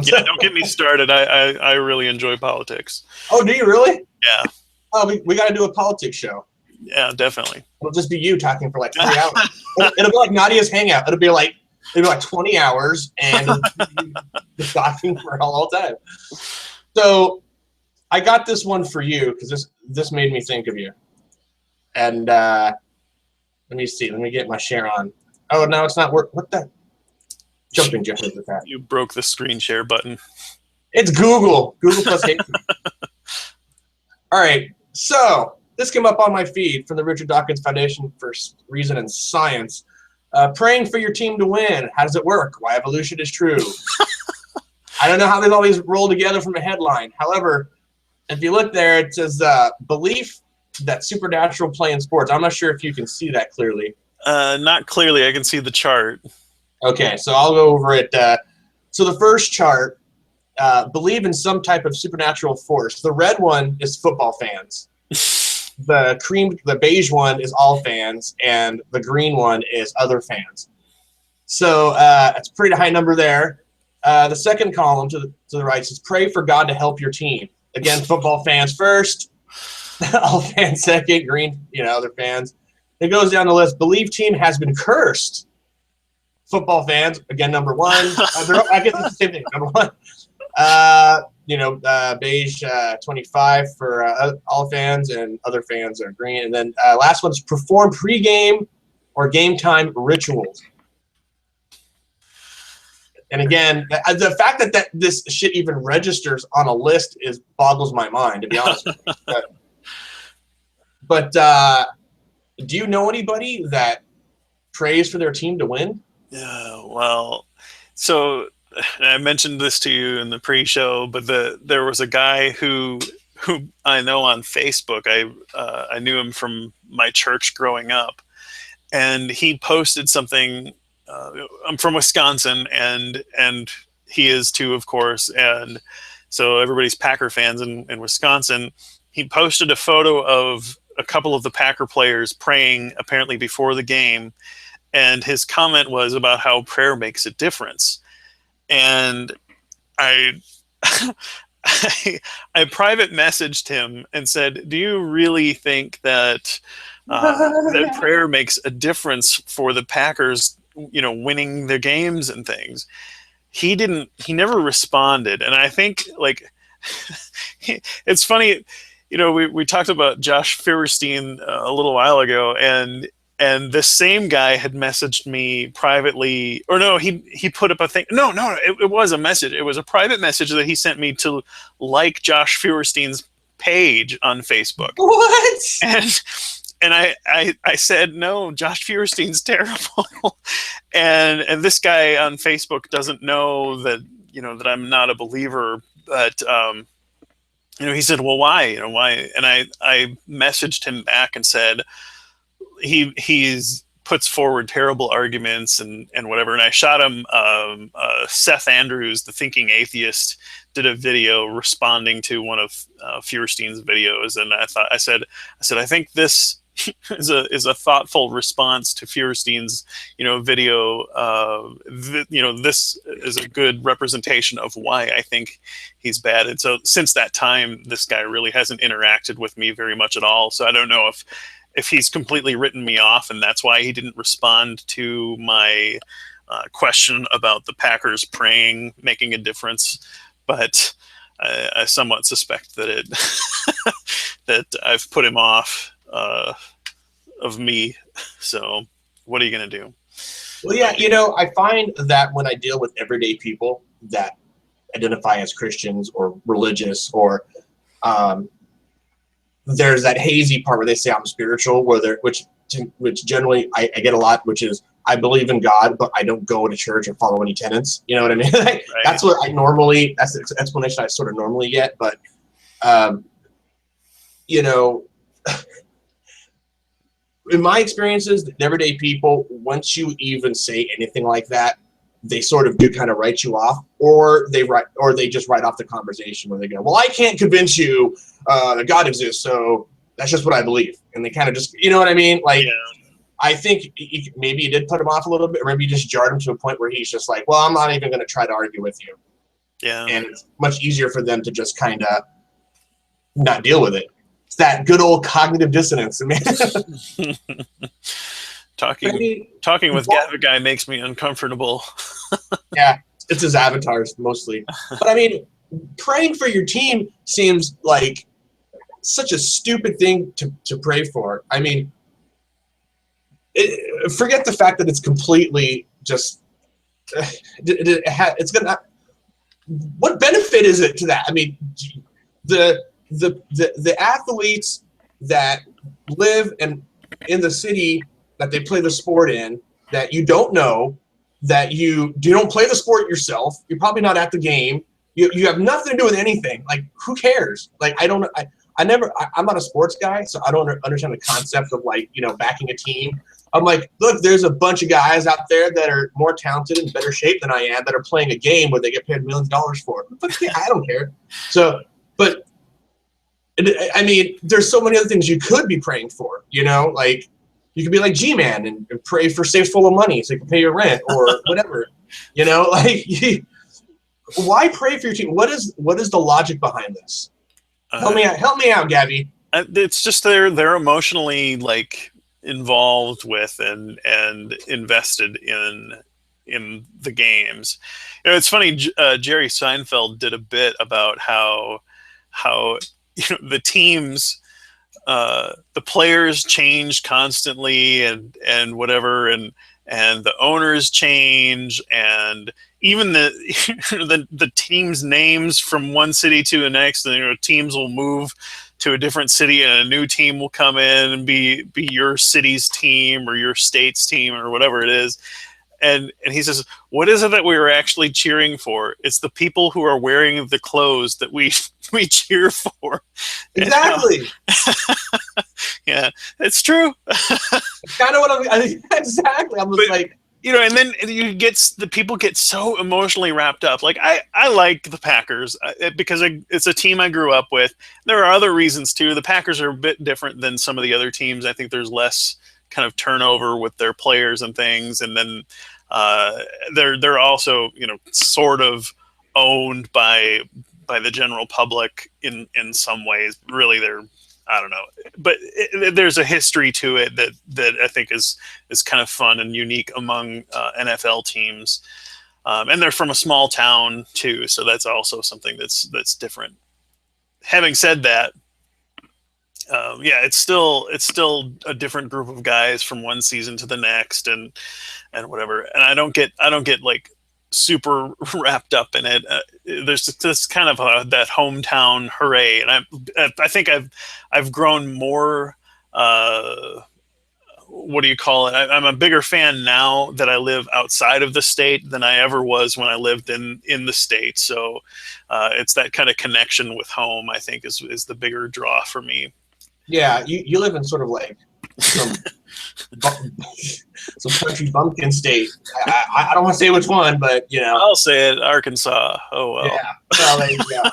Yeah, don't get me started. I really enjoy politics. Oh, do you really? Yeah. Oh, we got to do a politics show. Yeah, definitely. It'll just be you talking for like 3 hours. It'll be like Nadia's Hangout. It'll be like 20 hours and just talking for a whole time. So I got this one for you because this made me think of you. And let me see. Let me get my share on. Oh, no, it's not working. What the? Jumping judges with that. You broke the screen share button. It's Google. Google plus hate. All right. So this came up on my feed from the Richard Dawkins Foundation for Reason and Science. Praying for your team to win. How does it work? Why evolution is true. I don't know how they've always rolled together from a headline. However, if you look there, it says belief that supernatural play in sports. I'm not sure if you can see that clearly. Not clearly. I can see the chart. Okay, so I'll go over it. So the first chart, believe in some type of supernatural force. The red one is football fans. The beige one is all fans, and the green one is other fans. So it's a pretty high number there. The second column to the right says pray for God to help your team. Again, football fans first, all fans second, green, other fans. It goes down the list. Believe team has been cursed. Football fans, again, number one. I guess it's the same thing. Number one. Beige 25 for all fans, and other fans are green. And then last one's perform pregame or game time rituals. And again, the fact that this shit even registers on a list boggles my mind, to be honest with you. But do you know anybody that prays for their team to win? Yeah, well, so I mentioned this to you in the pre-show, but there was a guy who I know on Facebook. I knew him from my church growing up, and he posted something. I'm from Wisconsin, and he is too, of course, and so everybody's Packer fans in Wisconsin. He posted a photo of a couple of the Packer players praying apparently before the game, and his comment was about how prayer makes a difference. And I I private messaged him and said, "Do you really think that that prayer makes a difference for the Packers, winning their games and things?" He didn't. He never responded, and I think like it's funny. We talked about Josh Feuerstein a little while ago, and this same guy had messaged me privately, or no, he put up a thing. No, it was a message. It was a private message that he sent me to like Josh Feuerstein's page on Facebook. What? And I said, no, Josh Feuerstein's terrible. and this guy on Facebook doesn't know that, that I'm not a believer, but he said, well, why? Why? And I messaged him back and said, he's puts forward terrible arguments and whatever. And I shot him. Seth Andrews, the Thinking Atheist, did a video responding to one of Feuerstein's videos, and I said, I think this is a thoughtful response to Feuerstein's video. This is a good representation of why I think he's bad. And so since that time, this guy really hasn't interacted with me very much at all. So I don't know if he's completely written me off, and that's why he didn't respond to my question about the Packers praying making a difference. But I somewhat suspect that that I've put him off of me. So what are you going to do? Well, yeah, I find that when I deal with everyday people that identify as Christians or religious, or there's that hazy part where they say I'm spiritual, which generally I get a lot, which is I believe in God, but I don't go to church or follow any tenets. You know what I mean? Right. That's what that's the explanation I sort of normally get. But, in my experiences, everyday people, once you even say anything like that, they sort of do kind of write you off, or they just write off the conversation where they go, well, I can't convince you that God exists, so that's just what I believe. And they kind of just, you know what I mean? Like, yeah. I think maybe you did put him off a little bit, or maybe you just jarred him to a point where he's just like, well, I'm not even going to try to argue with you. Yeah. And it's much easier for them to just kind of not deal with it. It's that good old cognitive dissonance. Talking with a guy makes me uncomfortable. Yeah, it's his avatars mostly. But praying for your team seems like such a stupid thing to pray for. Forget the fact that it's completely just. It's gonna. What benefit is it to that? The athletes that live in the city that they play the sport in, that you don't know, that you don't play the sport yourself, you're probably not at the game, you have nothing to do with anything. Like, who cares? Like, I'm not a sports guy, so I don't understand the concept of backing a team. I'm like, look, there's a bunch of guys out there that are more talented and better shape than I am that are playing a game where they get paid millions of dollars for it. But I don't care. So, but there's so many other things you could be praying for, like you could be like G-Man and pray for safe full of money so you can pay your rent or whatever, why pray for your team? What is the logic behind this? Help me out, Gabby. It's just they're emotionally involved with and invested in the games. It's funny. Jerry Seinfeld did a bit about how the teams the players change constantly and whatever, and the owners change, and even the the teams' names from one city to the next, and teams will move to a different city, and a new team will come in and be your city's team or your state's team or whatever it is. And he says, what is it that we were actually cheering for? It's the people who are wearing the clothes that we cheer for. Exactly. Yeah, it's true. It's kind of what exactly. I'm just like, and then the people get so emotionally wrapped up. Like I like the Packers because it's a team I grew up with. There are other reasons too. The Packers are a bit different than some of the other teams. I think there's less kind of turnover with their players and things, and then they're also sort of owned by the general public in some ways. Really, I don't know, but there's a history to it that I think is kind of fun and unique among NFL teams, and they're from a small town too, so that's also something that's different. Having said that, it's still a different group of guys from one season to the next, and whatever. And I don't get like super wrapped up in it. There's this kind of that hometown hooray, and I think I've grown more. What do you call it? I'm a bigger fan now that I live outside of the state than I ever was when I lived in the state. So it's that kind of connection with home, I think, is the bigger draw for me. Yeah, you live in sort of like some country bumpkin state. I don't want to say which one, but I'll say it, Arkansas. Oh well. Yeah. Well, there you go.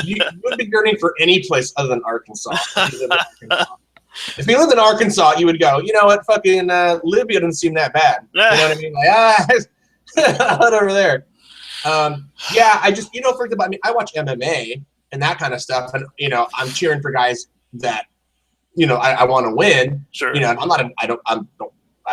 You would be yearning for any place other than Arkansas. If you lived in Arkansas, you would go, you know what, fucking Libya doesn't seem that bad. You know what I mean? Like, whatever there. I just, for example, I watch MMA and that kind of stuff, and I'm cheering for guys that I want to win. Sure. I'm not I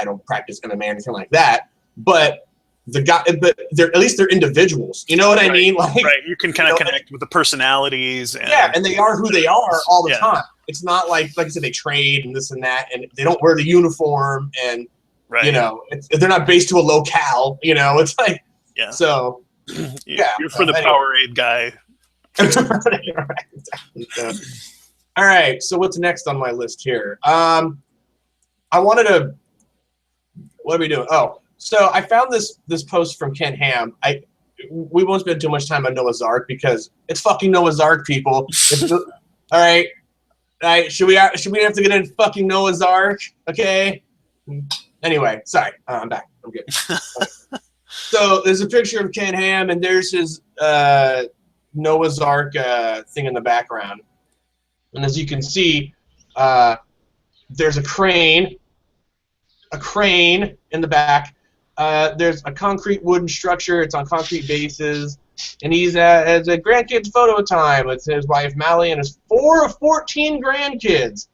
don't practice MMA or anything like that, but they're at least they're individuals. You know what I mean? Like, right. You can kind of connect with the personalities. And they are who they are all the time. It's not like I said, they trade and this and that, and they don't wear the uniform, and they're not based to a locale. It's like So you're for the Powerade guy. All right. So what's next on my list here? I wanted to. What are we doing? Oh, so I found this post from Ken Ham. We won't spend too much time on Noah's Ark because it's fucking Noah's Ark, people. All right. All right. Should we have to get in fucking Noah's Ark? Okay. Anyway, sorry. I'm back. I'm good. Okay. So there's a picture of Ken Ham, and there's his Noah's Ark thing in the background. And as you can see, there's a crane in the back. There's a concrete wooden structure. It's on concrete bases. And he's at a grandkids photo time with his wife Mally and his 4 of 14 grandkids.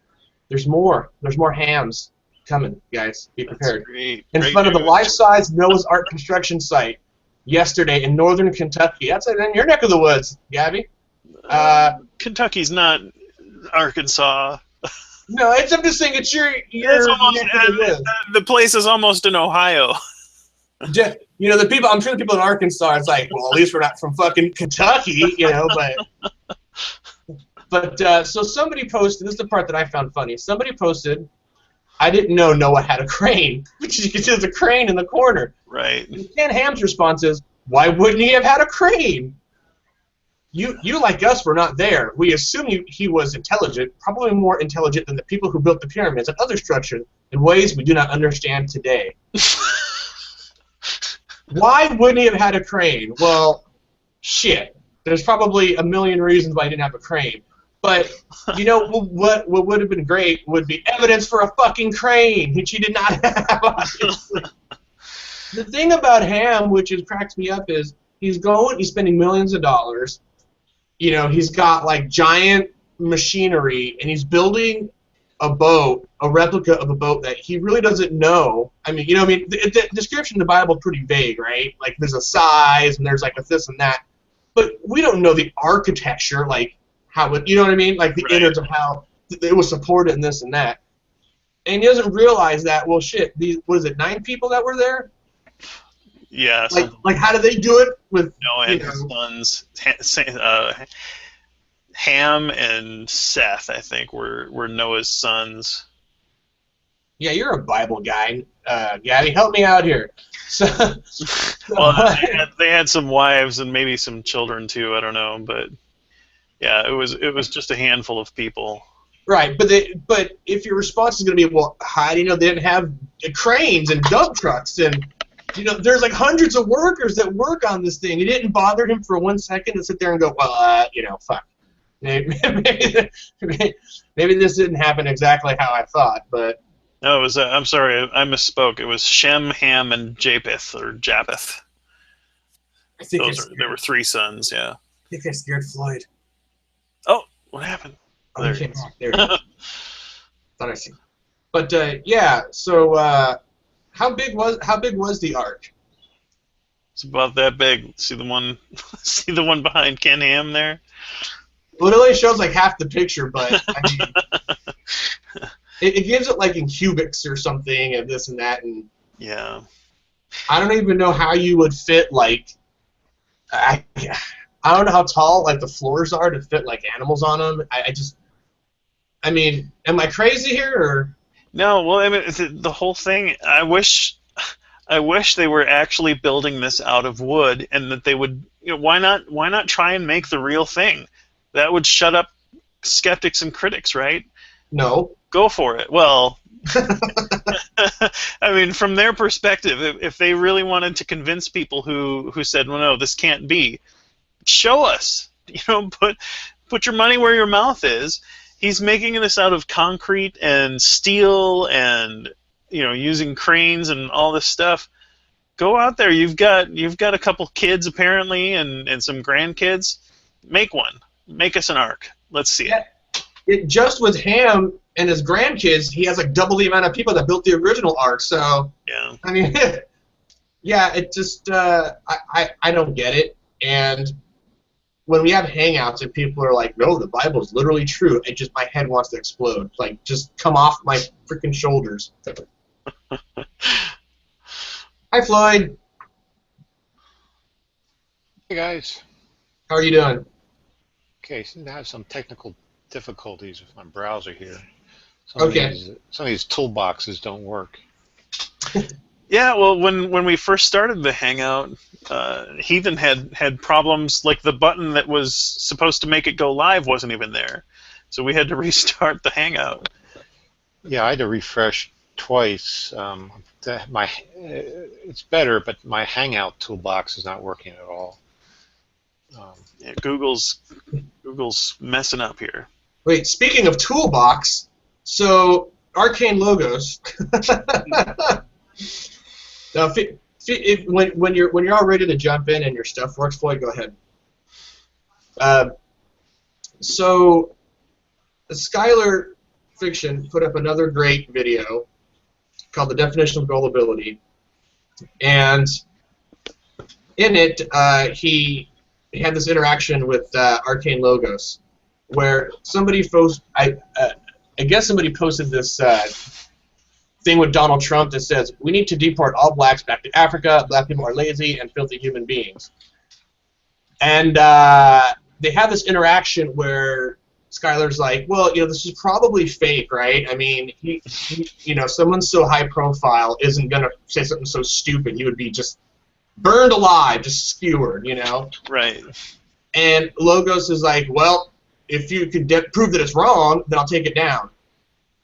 There's more. There's more hams coming, guys. Be prepared. Great front of the life-size Noah's Ark construction site yesterday in northern Kentucky. That's in your neck of the woods, Gabby. Kentucky's not Arkansas. No, I'm just saying it's your the place is almost in Ohio. The people. I'm sure the people in Arkansas. It's like, well, at least we're not from fucking Kentucky, But so somebody posted. This is the part that I found funny. Somebody posted, I didn't know Noah had a crane, which you can see there's a crane in the corner. Right. And Ken Ham's response is, why wouldn't he have had a crane? You like us were not there. We assume he was intelligent, probably more intelligent than the people who built the pyramids and other structures in ways we do not understand today. Why wouldn't he have had a crane? Well, shit. There's probably a million reasons why he didn't have a crane. But what would have been great would be evidence for a fucking crane, which he did not have, obviously. The thing about Ham, which cracks me up, is he's spending millions of dollars. He's got like giant machinery, and he's building a replica of a boat that he really doesn't know. The description in the Bible is pretty vague, right? Like there's a size and there's like a this and that, but we don't know the architecture, like how it, you know what I mean? Like the innards of how it was supported and this and that. And he doesn't realize that, well, shit, was it 9 people that were there? Yeah. Like how did they do it with Noah and his sons? Ham and Seth, I think, were Noah's sons. Yeah, you're a Bible guy, Gabby. Help me out here. So, well, they had some wives and maybe some children too. I don't know, but yeah, it was just a handful of people. Right, but if your response is going to be, well, how do you know they didn't have cranes and dump trucks and there's like hundreds of workers that work on this thing. It didn't bother him for 1 second to sit there and go, well, fuck. Maybe this didn't happen exactly how I thought, but. No, it was. I'm sorry, I misspoke. It was Shem, Ham, and Japheth, or Japheth. I think there were 3 sons. Yeah. I think I scared Floyd. Oh, what happened? Oh, there it is. There it is. Thought I seen. But yeah. So how big was the ark? It's about that big. See the one? See the one behind Ken Ham there? Well, it only shows like half the picture, but I mean, it gives it like in cubics or something, and this and that, and yeah. I don't even know how you would fit like. I don't know how tall like the floors are to fit like animals on them. I mean, am I crazy here or? No, well, I mean, the whole thing. I wish they were actually building this out of wood, and that they would. Why not try and make the real thing? That would shut up skeptics and critics, right? No. Go for it. Well, I mean, from their perspective, if they really wanted to convince people who said, well, no, this can't be, show us. Put your money where your mouth is. He's making this out of concrete and steel and using cranes and all this stuff. Go out there. You've got a couple kids apparently and some grandkids. Make one. Make us an ark. Let's see it. Just with Ham and his grandkids, he has like double the amount of people that built the original ark. So yeah, I mean, yeah, it just I don't get it. And when we have hangouts and people are like, "No, the Bible is literally true," my head wants to explode. Like, just come off my freaking shoulders. Hi, Floyd. Hey guys. How are you doing? Okay, seem to have some technical difficulties with my browser here. Some of these toolboxes don't work. Yeah, well, when we first started the Hangout, Heathen had problems. Like the button that was supposed to make it go live wasn't even there, so we had to restart the Hangout. Yeah, I had to refresh twice. It's better, but my Hangout toolbox is not working at all. Yeah, Google's messing up here. Wait, speaking of toolbox, so Arcane Logos. Now, when you're all ready to jump in and your stuff works, Floyd, go ahead. So, Skylar Fiction put up another great video called "The Definition of Gullibility," and in it, he had this interaction with Arcane Logos, where somebody I guess somebody posted this thing with Donald Trump that says, "We need to deport all blacks back to Africa. Black people are lazy and filthy human beings." And they have this interaction where Skylar's like, "Well, this is probably fake, right? I mean, he someone so high profile isn't gonna say something so stupid. He would be just burned alive, just skewered, Right. And Logos is like, well, if you could prove that it's wrong, then I'll take it down.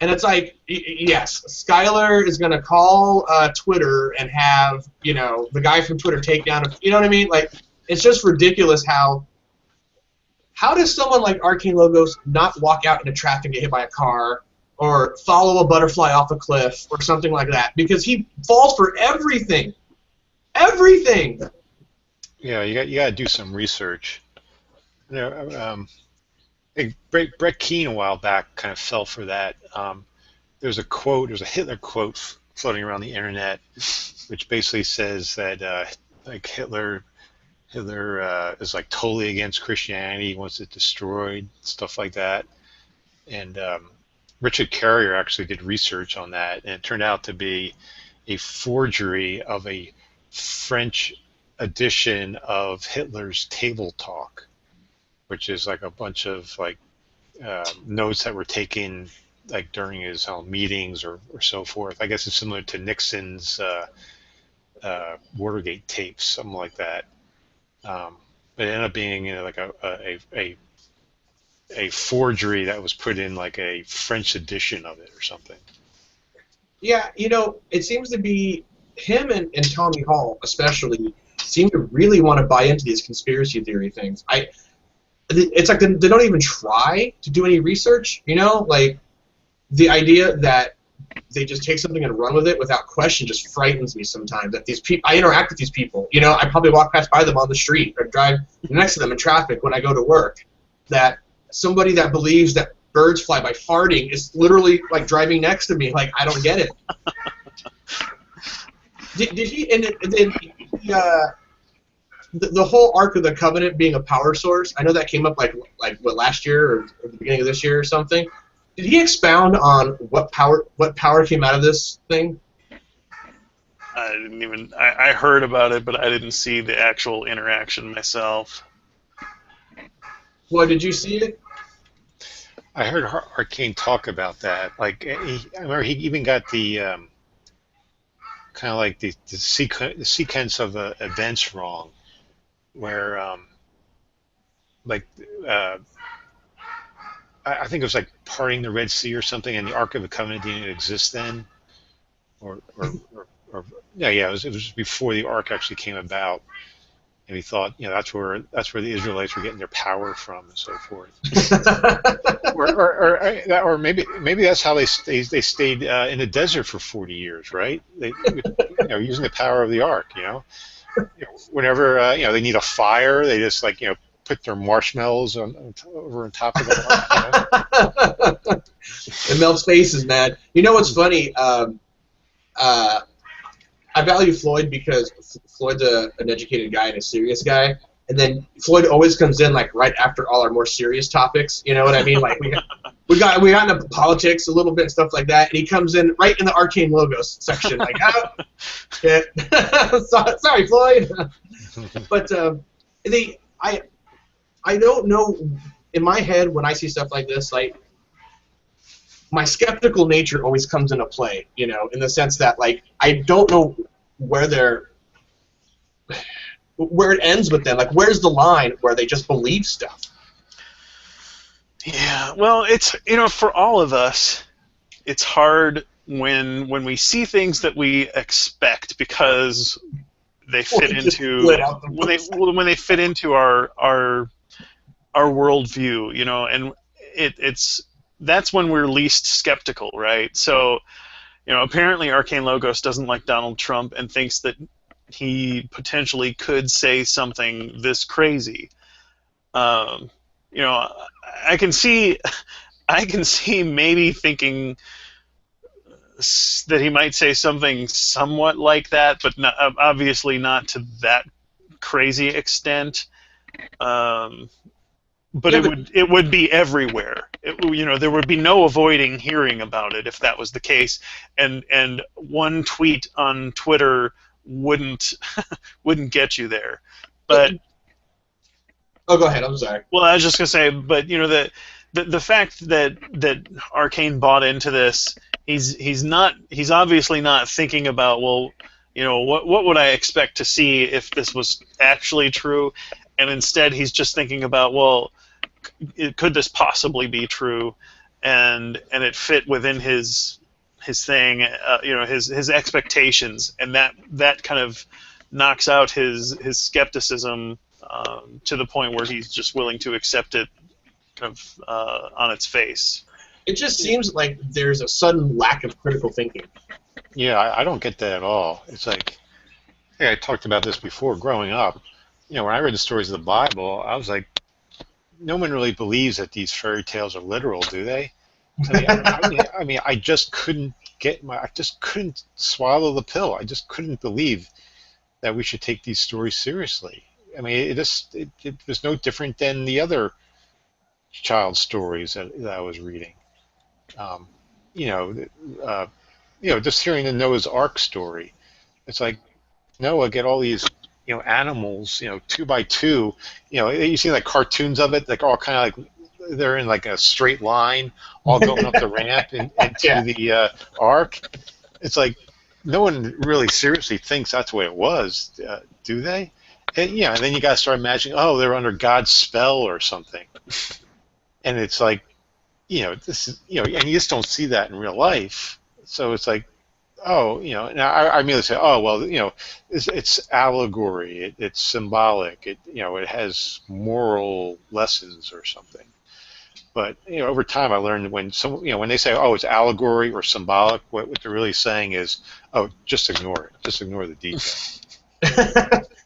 And it's like, yes, Skylar is going to call Twitter and have, the guy from Twitter take down, you know what I mean? Like, it's just ridiculous how does someone like Arcane Logos not walk out into traffic and get hit by a car or follow a butterfly off a cliff or something like that? Because he falls for everything. Everything. Yeah, you got to do some research. Brett Keane a while back kind of fell for that. There's a Hitler quote floating around the internet, which basically says that like Hitler is like totally against Christianity, he wants it destroyed, stuff like that. And Richard Carrier actually did research on that, and it turned out to be a forgery of a French edition of Hitler's Table Talk, which is like a bunch of like notes that were taken like during his meetings or so forth. I guess it's similar to Nixon's Watergate tapes, something like that. But it ended up being like a forgery that was put in like a French edition of it or something. Yeah, it seems to be him and Tommy Hall especially seem to really want to buy into these conspiracy theory things. It's like they don't even try to do any research, like the idea that they just take something and run with it without question just frightens me sometimes. That these people, I interact with these people, I probably walk past by them on the street or drive next to them in traffic when I go to work. That somebody that believes that birds fly by farting is literally like driving next to me. Like, I don't get it. Did he? And then the whole Ark of the Covenant being a power source. I know that came up like what, last year or the beginning of this year or something. Did he expound on what power came out of this thing? I didn't even. I heard about it, but I didn't see the actual interaction myself. Well, did you see it? I heard Arcane talk about that. Like, I remember he even got the kind of like the sequence of events wrong, where like I think it was like parting the Red Sea or something, and the Ark of the Covenant didn't exist then, or yeah, it was before the Ark actually came about, and he thought that's where the Israelites were getting their power from and so forth, or maybe that's how they stayed in the desert for 40 years, right? They using the power of the Ark, whenever they need a fire, they just put their marshmallows over on top of the. It melts faces, man. You know what's funny? I value Floyd because Floyd's an educated guy and a serious guy. And then Floyd always comes in like right after all our more serious topics. You know what I mean? Like we got into politics a little bit and stuff like that. And he comes in right in the Arcane Logos section, like, oh, shit. Sorry, Floyd. But I don't know, in my head, when I see stuff like this, like, my skeptical nature always comes into play, in the sense that, like, I don't know where it ends with them. Like, where's the line where they just believe stuff? Yeah, well, it's, for all of us, it's hard when we see things that we expect because they fit into when they fit into our worldview, and that's when we're least skeptical, right? So, apparently Arcane Logos doesn't like Donald Trump and thinks that he potentially could say something this crazy. I can see maybe thinking that he might say something somewhat like that, but obviously not to that crazy extent. But it would be everywhere. There would be no avoiding hearing about it if that was the case. And one tweet on Twitter wouldn't get you there. But oh, go ahead. I'm sorry. Well, I was just gonna say, but the fact that Arcane bought into this, he's obviously not thinking about, well, what would I expect to see if this was actually true, and instead he's just thinking about, well, could this possibly be true, and it fit within his thing, his expectations, and that kind of knocks out his skepticism to the point where he's just willing to accept it kind of on its face. It just seems like there's a sudden lack of critical thinking. Yeah, I don't get that at all. It's like, hey, I talked about this before. Growing up, when I read the stories of the Bible, I was like, no one really believes that these fairy tales are literal, do they? I mean, I just couldn't swallow the pill. I just couldn't believe that we should take these stories seriously. I mean, it was no different than the other child stories that I was reading. Um, you know, uh, just hearing the Noah's Ark story, it's like Noah get all these animals, 2 by 2. You see like cartoons of it, like all kind of like they're in like a straight line, all going up the ramp into Yeah. the ark. It's like no one really seriously thinks that's the way it was, do they? And then you got to start imagining, oh, they're under God's spell or something, and it's like, this is, and you just don't see that in real life. So it's like, oh, now I immediately say, oh, well, it's allegory, it's symbolic, it has moral lessons or something. But over time, I learned when they say, oh, it's allegory or symbolic, what they're really saying is, oh, just ignore it, just ignore the detail.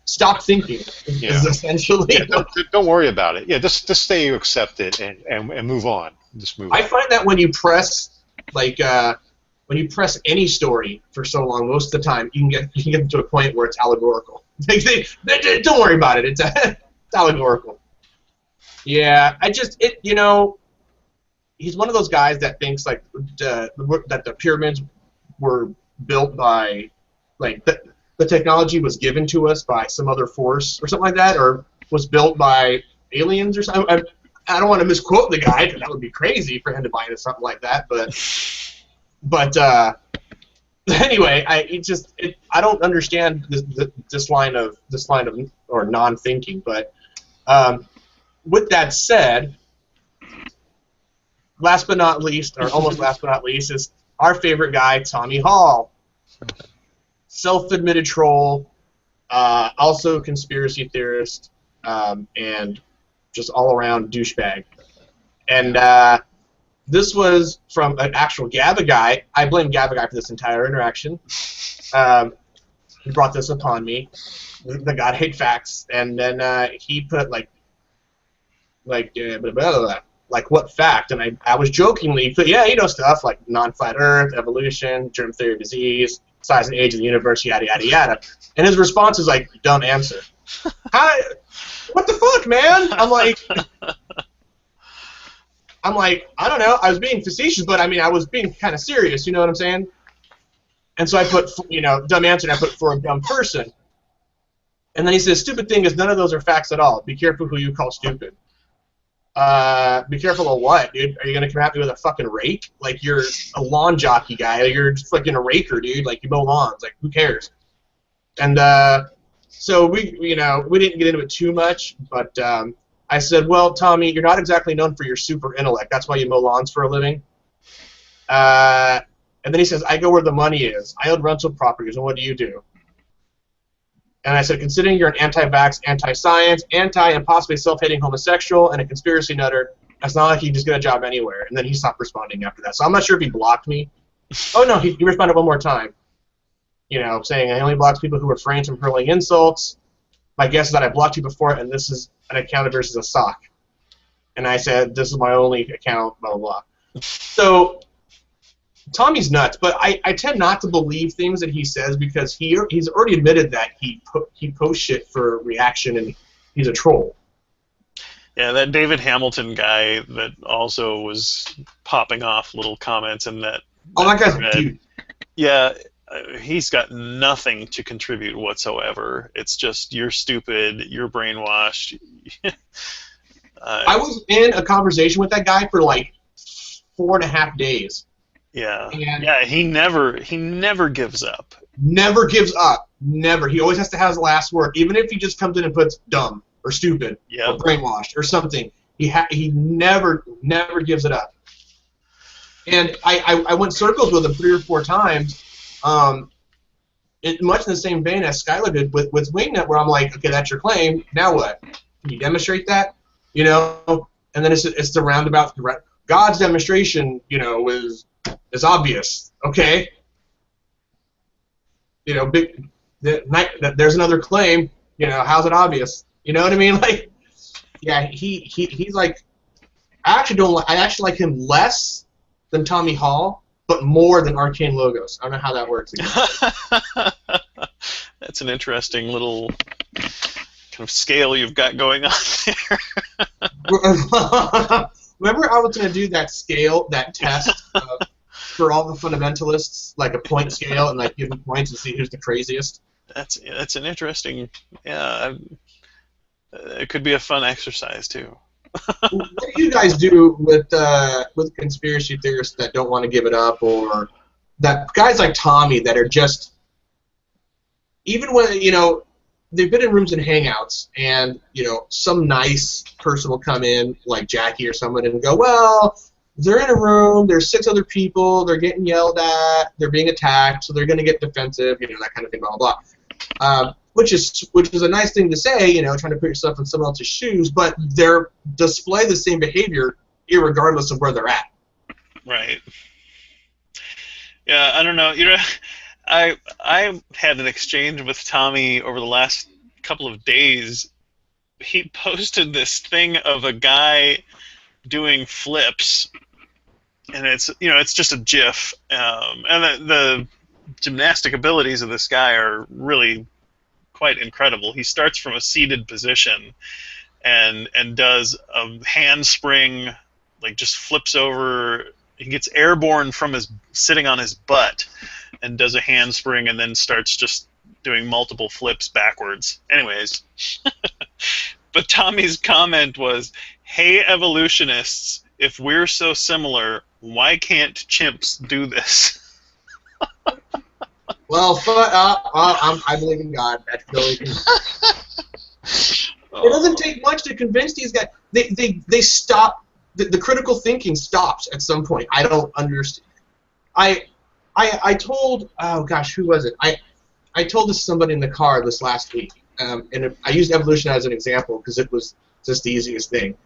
Stop thinking is essentially. Yeah, don't worry about it. Yeah, just say you accept it and move on. Just move on. I find that when you press any story for so long, most of the time you can get them to a point where it's allegorical. Don't worry about it. It's allegorical. Yeah, he's one of those guys that thinks like that the pyramids were built by the technology was given to us by some other force or something like that, or was built by aliens or something. I don't want to misquote the guy, because that would be crazy for him to buy into something like that. But anyway, I don't understand this line of or non-thinking. But with that said, last but not least, or almost last but not least, is our favorite guy, Tommy Hall. Self-admitted troll, also conspiracy theorist, and just all-around douchebag. And this was from an actual Gaba guy. I blame Gaba guy for this entire interaction. He brought this upon me. The God hate facts, and then he put like what fact? And I was jokingly put, yeah, stuff like non-flat Earth, evolution, germ theory of disease, size and age of the universe, yada yada yada. And his response is like, dumb answer. What the fuck, man? I'm like, I don't know. I was being facetious, but I mean, I was being kind of serious. You know what I'm saying? And so I put, dumb answer, and I put for a dumb person. And then he says, stupid thing is none of those are facts at all. Be careful who you call stupid. Be careful of what, dude? Are you gonna come at me with a fucking rake? Like you're a lawn jockey guy? You're just fucking a raker, dude. Like you mow lawns. Like who cares? And so we didn't get into it too much, but I said, well, Tommy, you're not exactly known for your super intellect. That's why you mow lawns for a living. And then he says, I go where the money is. I own rental properties, and what do you do? And I said, considering you're an anti-vax, anti-science, and possibly self-hating homosexual and a conspiracy nutter, it's not like you can just get a job anywhere. And then he stopped responding after that. So I'm not sure if he blocked me. Oh, no, he responded one more time. Saying I only blocked people who refrain from hurling insults. My guess is that I blocked you before, and this is an account versus a sock. And I said, this is my only account, blah, blah, blah. So Tommy's nuts, but I tend not to believe things that he says because he's already admitted that he posts shit for reaction and he's a troll. Yeah, that David Hamilton guy that also was popping off little comments in that. Oh, that guy's a dude. Yeah, he's got nothing to contribute whatsoever. It's just you're stupid, you're brainwashed. I was in a conversation with that guy for like 4.5 days. Yeah, yeah. He never gives up. Never gives up. Never. He always has to have his last word, even if he just comes in and puts dumb or stupid or brainwashed or something. He never gives it up. And I went circles with him 3 or 4 times, much in the same vein as Skylar did with Wingnut, where I'm like, okay, that's your claim. Now what? Can you demonstrate that? And then it's the roundabout. God's demonstration, is obvious. Okay. There's another claim. How's it obvious? You know what I mean? Like, yeah, he's like, I actually like him less than Tommy Hall, but more than Arcane Logos. I don't know how that works. That's an interesting little kind of scale you've got going on there. remember I was going to do that scale, that test for all the fundamentalists, like a point scale, and like give them points and see who's the craziest. That's an interesting. Yeah, it could be a fun exercise too. What do you guys do with conspiracy theorists that don't want to give it up, or that guys like Tommy that are just, even when they've been in rooms and hangouts, and some nice person will come in like Jackie or someone and go, well, they're in a room, there's 6 other people, they're getting yelled at, they're being attacked, so they're going to get defensive, that kind of thing, blah blah blah. Which is a nice thing to say, trying to put yourself in someone else's shoes, but they're display the same behavior irregardless of where they're at. Right. Yeah, I don't know. I had an exchange with Tommy over the last couple of days. He posted this thing of a guy doing flips, and it's just a GIF, and the gymnastic abilities of this guy are really quite incredible. He starts from a seated position and does a handspring, like just flips over. He gets airborne from sitting on his butt and does a handspring, and then starts just doing multiple flips backwards. Anyways, but Tommy's comment was, "Hey evolutionists, if we're so similar, why can't chimps do this?" Well, I believe in God. It doesn't take much to convince these guys. They stop. The critical thinking stops at some point. I don't understand. I told, oh gosh, who was it? I told this to somebody in the car this last week, and I used evolution as an example because it was just the easiest thing.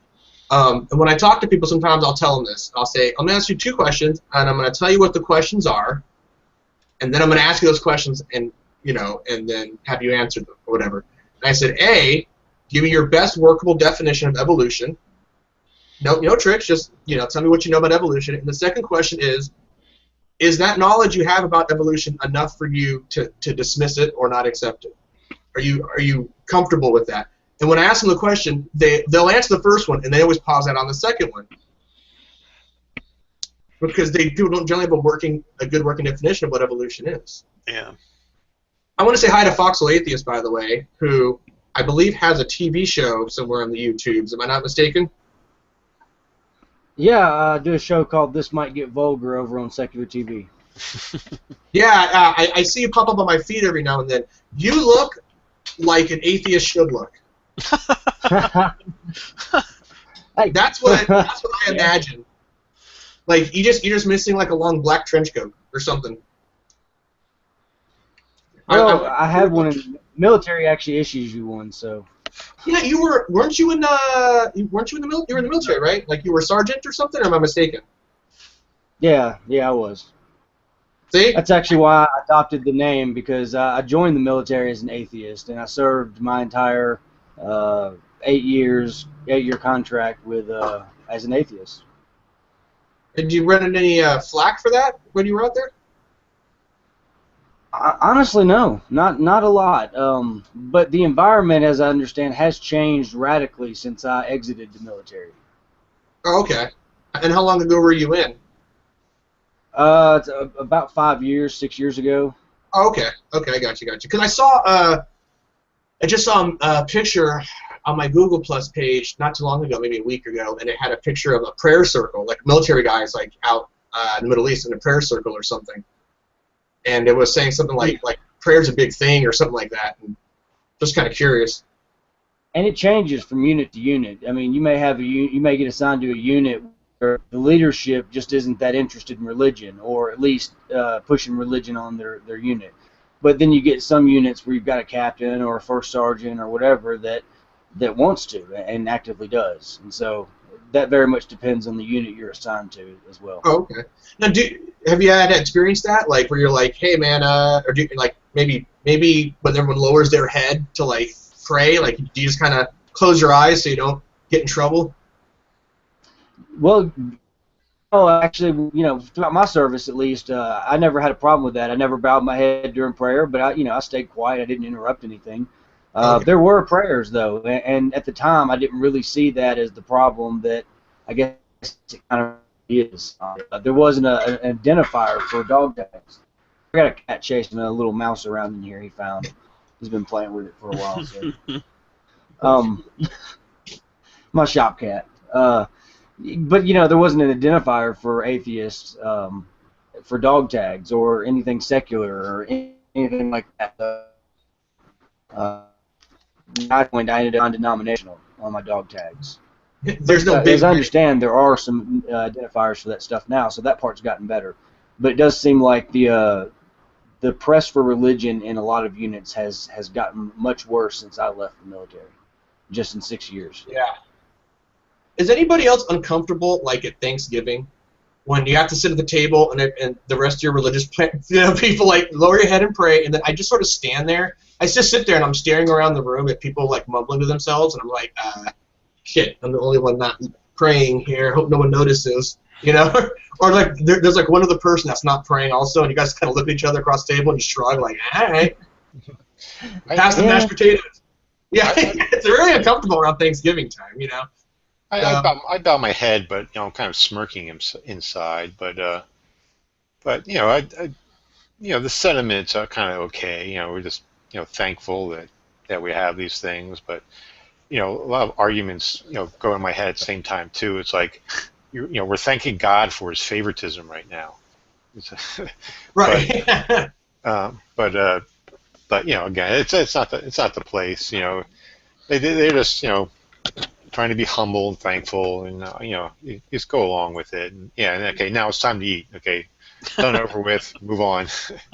And when I talk to people, sometimes I'll tell them this. I'll say, I'm going to ask you 2 questions, and I'm going to tell you what the questions are. And then I'm going to ask you those questions, and and then have you answer them or whatever. And I said, A, give me your best workable definition of evolution. No tricks, just tell me what you know about evolution. And the second question is that knowledge you have about evolution enough for you to dismiss it or not accept it? Are you comfortable with that? And when I ask them the question, they'll answer the first one, and they always pause out on the second one. Because people don't generally have a good working definition of what evolution is. Yeah. I want to say hi to Foxhole Atheist, by the way, who I believe has a TV show somewhere on the YouTubes. Am I not mistaken? Yeah, I do a show called This Might Get Vulgar over on Secular TV. Yeah, I see you pop up on my feed every now and then. You look like an atheist should look. Hey. That's what I imagine. Like you're just missing like a long black trench coat or something. Well, I had one in the military. Actually issues you one, so. Yeah, weren't you in the military? You were in the military, right? Like you were a sergeant or something, or am I mistaken? Yeah, I was. See? That's actually why I adopted the name, because I joined the military as an atheist, and I served my entire 8-year contract with as an atheist. Did you run into any flack for that when you were out there? Honestly, no, not a lot. But the environment, as I understand, has changed radically since I exited the military. Oh, okay. And how long ago were you in? It's about 5 years, 6 years ago. Oh, okay. Okay, I got you. Because I just saw a picture on my Google Plus page not too long ago, maybe a week ago, and it had a picture of a prayer circle, like military guys like out in the Middle East in a prayer circle or something. And it was saying something like prayer's a big thing or something like that. And just kind of curious. And it changes from unit to unit. I mean, you may get assigned to a unit where the leadership just isn't that interested in religion, or at least pushing religion on their unit. But then you get some units where you've got a captain or a first sergeant or whatever that wants to and actively does. And so that very much depends on the unit you're assigned to as well. Oh, okay. Now, have you had experienced that, like where you're like, hey man, or do you, like maybe when everyone lowers their head to like pray, like do you just kind of close your eyes so you don't get in trouble? Well, actually, throughout my service at least, I never had a problem with that. I never bowed my head during prayer, but I stayed quiet. I didn't interrupt anything. Okay. There were prayers though, and at the time I didn't really see that as the problem that I guess it kind of is. There wasn't an identifier for dog tags. I got a cat chasing a little mouse around in here he found. He's been playing with it for a while. So. My shop cat. But, you know, there wasn't an identifier for atheists for dog tags or anything secular or anything like that. I ended up non-denominational on my dog tags. There's no big. As I understand, there are some identifiers for that stuff now, so that part's gotten better. But it does seem like the press for religion in a lot of units has gotten much worse since I left the military, just in 6 years. Yeah. Is anybody else uncomfortable, like at Thanksgiving, when you have to sit at the table and the rest of your religious people like lower your head and pray, and then I just sort of stand there. I just sit there and I'm staring around the room at people like mumbling to themselves, and I'm like, shit, I'm the only one not praying here. Hope no one notices, you know? Or like there's like one other person that's not praying also, and you guys kind of look at each other across the table and you shrug like, all right, pass the mashed potatoes. Yeah, it's really uncomfortable around Thanksgiving time, you know. I bow my head, but I'm kind of smirking inside. But you know, the sentiments are kind of okay. We're just thankful that we have these things. But a lot of arguments go in my head at the same time too. It's like we're thanking God for His favoritism right now. Right. But again, it's not the place. They're just trying to be humble and thankful, and you just go along with it. And, okay, now it's time to eat. Okay, done over with. Move on.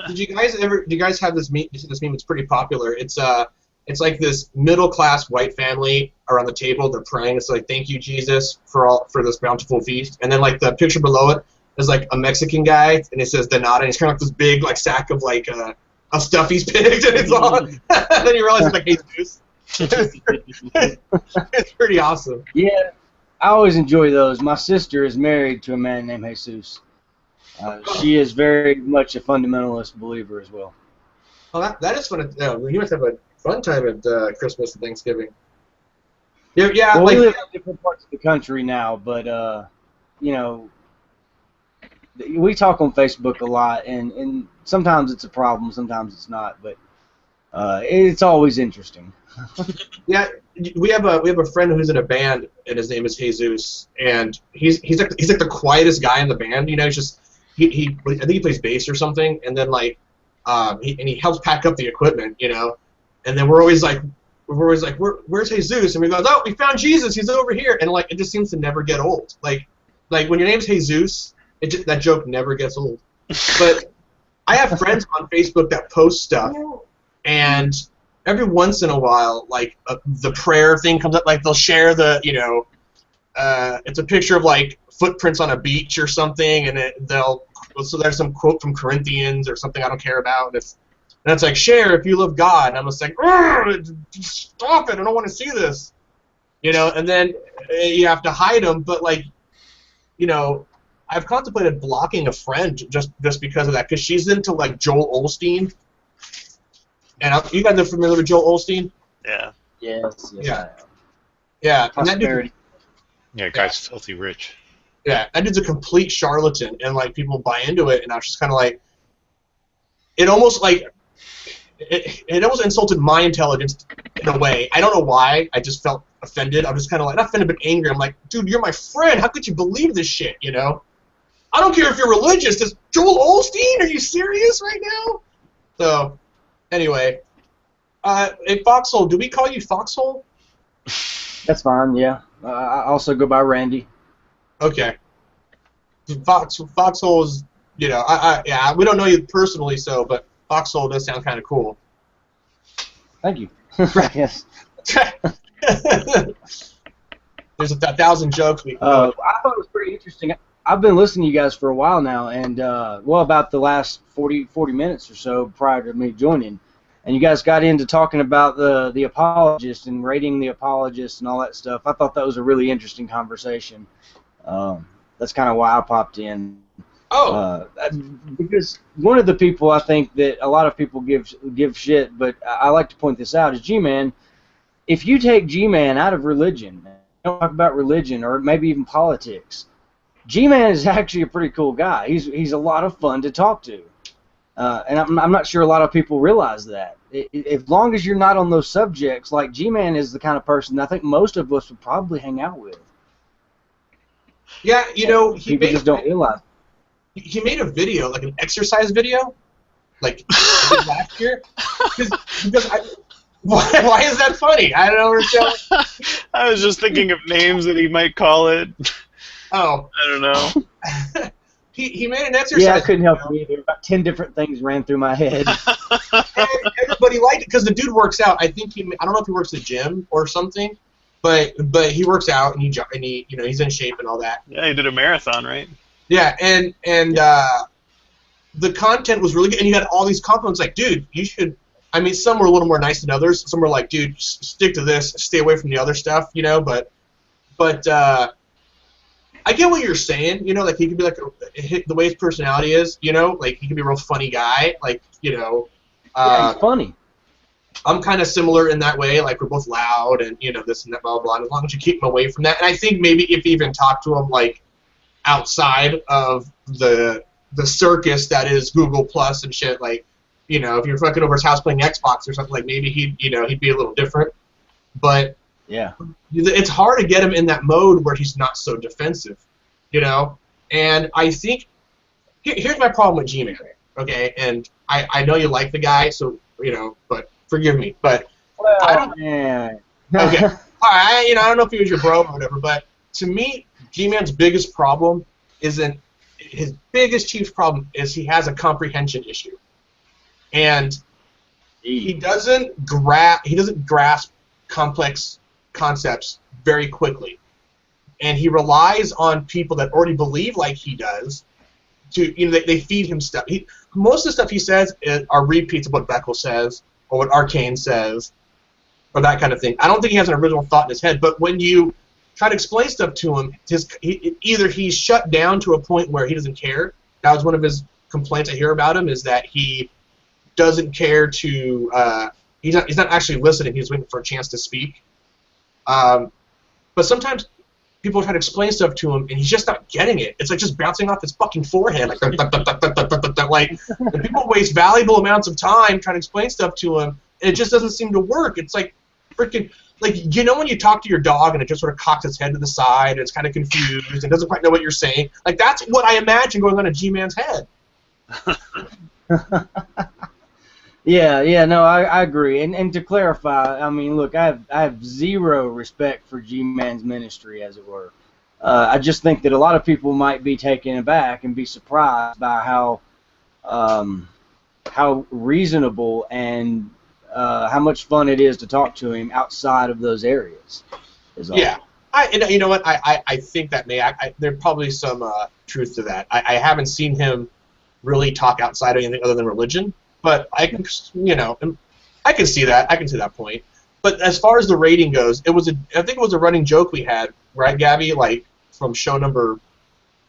Do you guys have this meme? This meme is pretty popular. It's like this middle class white family around the table. They're praying. It's like, thank you, Jesus, for this bountiful feast. And then like the picture below it is like a Mexican guy, and it says de nada, and he's kind of like this big like sack of like of stuff he's picked, and it's all. And then you realize it's like Jesus. It's pretty awesome. Yeah, I always enjoy those. My sister is married to a man named Jesus. She is very much a fundamentalist believer as well. Well, that is fun. You must have a fun time at Christmas and Thanksgiving. Yeah. Well, like, we live in different parts of the country now, but we talk on Facebook a lot, and sometimes it's a problem, sometimes it's not, but it's always interesting. Yeah, we have a friend who's in a band, and his name is Jesus, and he's like the quietest guy in the band. He's just I think he plays bass or something, and then like he helps pack up the equipment, and then we're always like where's Jesus? And we go, oh, we found Jesus, he's over here, and like it just seems to never get old. Like when your name's Jesus, that joke never gets old. But I have friends on Facebook that post stuff, and every once in a while, like the prayer thing comes up. Like they'll share it's a picture of like footprints on a beach or something, and so there's some quote from Corinthians or something I don't care about. And it's like, share if you love God. And I'm just like, stop it! I don't want to see this. And then you have to hide them. But like, I've contemplated blocking a friend just because of that, because she's into like Joel Osteen. And you guys are familiar with Joel Osteen? Yeah. Yes. Yeah. And Prosperity. Guy's filthy rich. Yeah, that dude's a complete charlatan, and like people buy into it, and I was just kind of like, it almost insulted my intelligence in a way. I don't know why. I just felt offended. I'm just kind of like, not offended, but angry. I'm like, dude, you're my friend. How could you believe this shit? I don't care if you're religious. Does Joel Osteen? Are you serious right now? So. Anyway, hey, Foxhole, do we call you Foxhole? That's fine, yeah. I also go by Randy. Okay. Foxhole is, yeah, we don't know you personally, but Foxhole does sound kind of cool. Thank you. Yes. There's 1,000 jokes we can I thought it was pretty interesting. I've been listening to you guys for a while now, and about the last 40 minutes or so prior to me joining, and you guys got into talking about the apologists and rating the apologists and all that stuff. I thought that was a really interesting conversation. That's kind of why I popped in. Because one of the people I think that a lot of people give shit, but I like to point this out, is G-Man. If you take G-Man out of religion, don't talk about religion or maybe even politics, G-Man is actually a pretty cool guy. He's a lot of fun to talk to. And I'm not sure a lot of people realize that. As long as you're not on those subjects, like G-Man is the kind of person that I think most of us would probably hang out with. Yeah, People just don't realize. He made a video, like an exercise video, like last year. Why is that funny? I don't understand. I was just thinking of names that he might call it. Oh. I don't know. He made an exercise. Yeah, I couldn't help it either. About 10 different things ran through my head. And everybody liked it because the dude works out. I don't know if he works at the gym or something, but he works out and he he's in shape and all that. Yeah, he did a marathon, right? Yeah, and the content was really good, and you got all these compliments like, dude, you should. I mean, some were a little more nice than others. Some were like, dude, stick to this, stay away from the other stuff, But I get what you're saying, like he could be like the way his personality is, like he could be a real funny guy, like Yeah, he's funny. I'm kind of similar in that way, like we're both loud and this and that, blah blah blah. And as long as you keep him away from that, and I think maybe if you even talk to him like outside of the circus that is Google Plus and shit, like if you're fucking over his house playing Xbox or something, like maybe he'd be a little different, but. Yeah. It's hard to get him in that mode where he's not so defensive, And I think here's my problem with G-Man, okay? And I know you like the guy, so but forgive me, but I don't. Yeah. Okay. All right. I don't know if he was your bro or whatever, but to me, G-Man's biggest problem isn't his biggest chief problem is he has a comprehension issue, and he doesn't grasp complex concepts very quickly, and he relies on people that already believe like he does to they feed him stuff. Most of the stuff he says are repeats of what Beckel says or what Arcane says or that kind of thing. I don't think he has an original thought in his head, but when you try to explain stuff to him, either he's shut down to a point where he doesn't care. That was one of his complaints I hear about him, is that he doesn't care to he's not actually listening, he's waiting for a chance to speak. But sometimes people try to explain stuff to him, and he's just not getting it. It's like just bouncing off his fucking forehead, like and people waste valuable amounts of time trying to explain stuff to him, and it just doesn't seem to work. It's like freaking when you talk to your dog and it just sort of cocks its head to the side and it's kind of confused and doesn't quite know what you're saying. Like that's what I imagine going on in G-Man's head. Yeah, no, I agree. And to clarify, I mean, look, I have zero respect for G-Man's ministry, as it were. I just think that a lot of people might be taken aback and be surprised by how reasonable and how much fun it is to talk to him outside of those areas. Yeah, you know what? I think that there's probably some truth to that. I haven't seen him really talk outside of anything other than religion. But I can, I can see that. I can see that point. But as far as the rating goes, I think it was a running joke we had, right, Gabby? Like from show number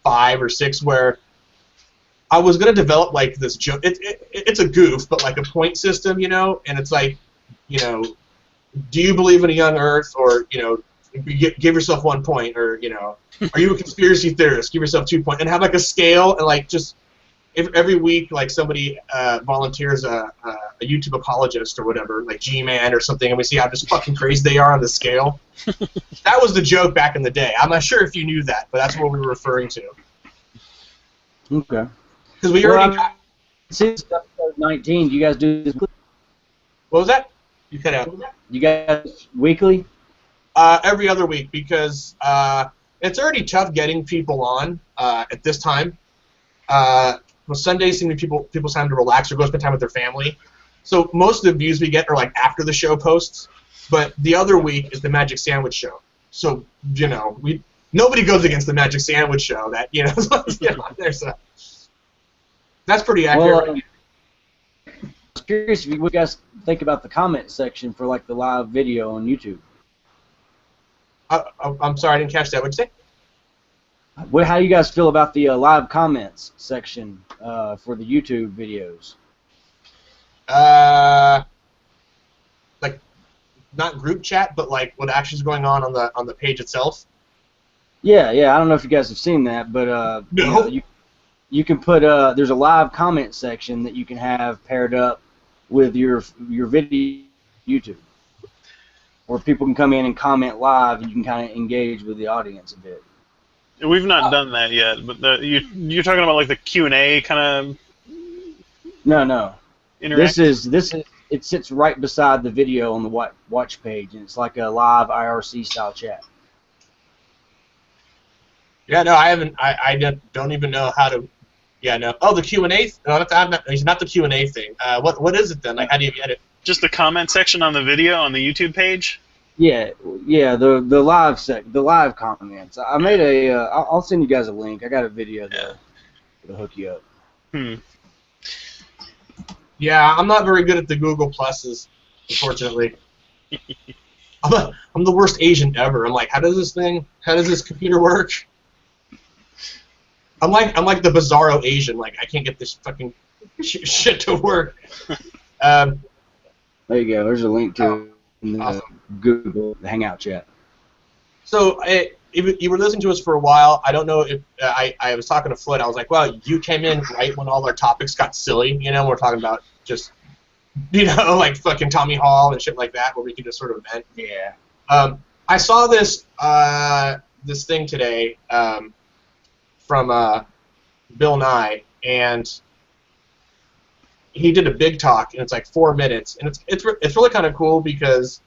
5 or 6, where I was gonna develop like this joke. It's a goof, but like a point system, And it's like, do you believe in a young Earth, or give yourself 1 point, or are you a conspiracy theorist? Give yourself 2 points, and have like a scale, and like just. Every week, like somebody volunteers a YouTube apologist or whatever, like G-Man or something, and we see how just fucking crazy they are on the scale. That was the joke back in the day. I'm not sure if you knew that, but that's what we were referring to. Okay. Because we already got... Since episode 19, do you guys do this weekly? What was that? You cut out. You guys weekly? Every other week, because it's already tough getting people on at this time. Well, Sundays seem to be people's time to relax or go spend time with their family. So most of the views we get are like after the show posts, but the other week is the Magic Sandwich Show. So nobody goes against the Magic Sandwich Show. That that's pretty accurate. Well, I was curious if you guys think about the comment section for like the live video on YouTube. I'm sorry, I didn't catch that. What'd you say? How do you guys feel about the live comments section for the YouTube videos? Like not group chat, but like what actually is going on the page itself. Yeah. I don't know if you guys have seen that, but No. you know, you can put there's a live comment section that you can have paired up with your video YouTube, where people can come in and comment live, and you can kind of engage with the audience a bit. We've not done that yet, but you're talking about like the Q&A kind of No. interaction. This is it sits right beside the video on the watch page, and it's like a live IRC style chat. Yeah, no, I haven't. I don't even know how to. Yeah, no. Oh, the Q&A. No, it's not the Q&A thing. What is it then? Like, how do you get it? Just the comment section on the video on the YouTube page. Yeah, the live comments. I made a. I'll send you guys a link. I got a video there to hook you up. Yeah, I'm not very good at the Google Pluses, unfortunately. I'm the worst Asian ever. I'm like, how does this computer work? I'm like the bizarro Asian. Like, I can't get this fucking shit to work. There you go. There's a link to in the Awesome. Google the Hangout chat. So, if you were listening to us for a while, I don't know if I was talking to Floyd. I was like, well, you came in right when all our topics got silly. You know, we're talking about just, you know, like fucking Tommy Hall and shit like that, where we could just sort of vent. Yeah. I saw this this thing today from Bill Nye, and he did a big talk, and it's like 4 minutes, and it's really kind of cool because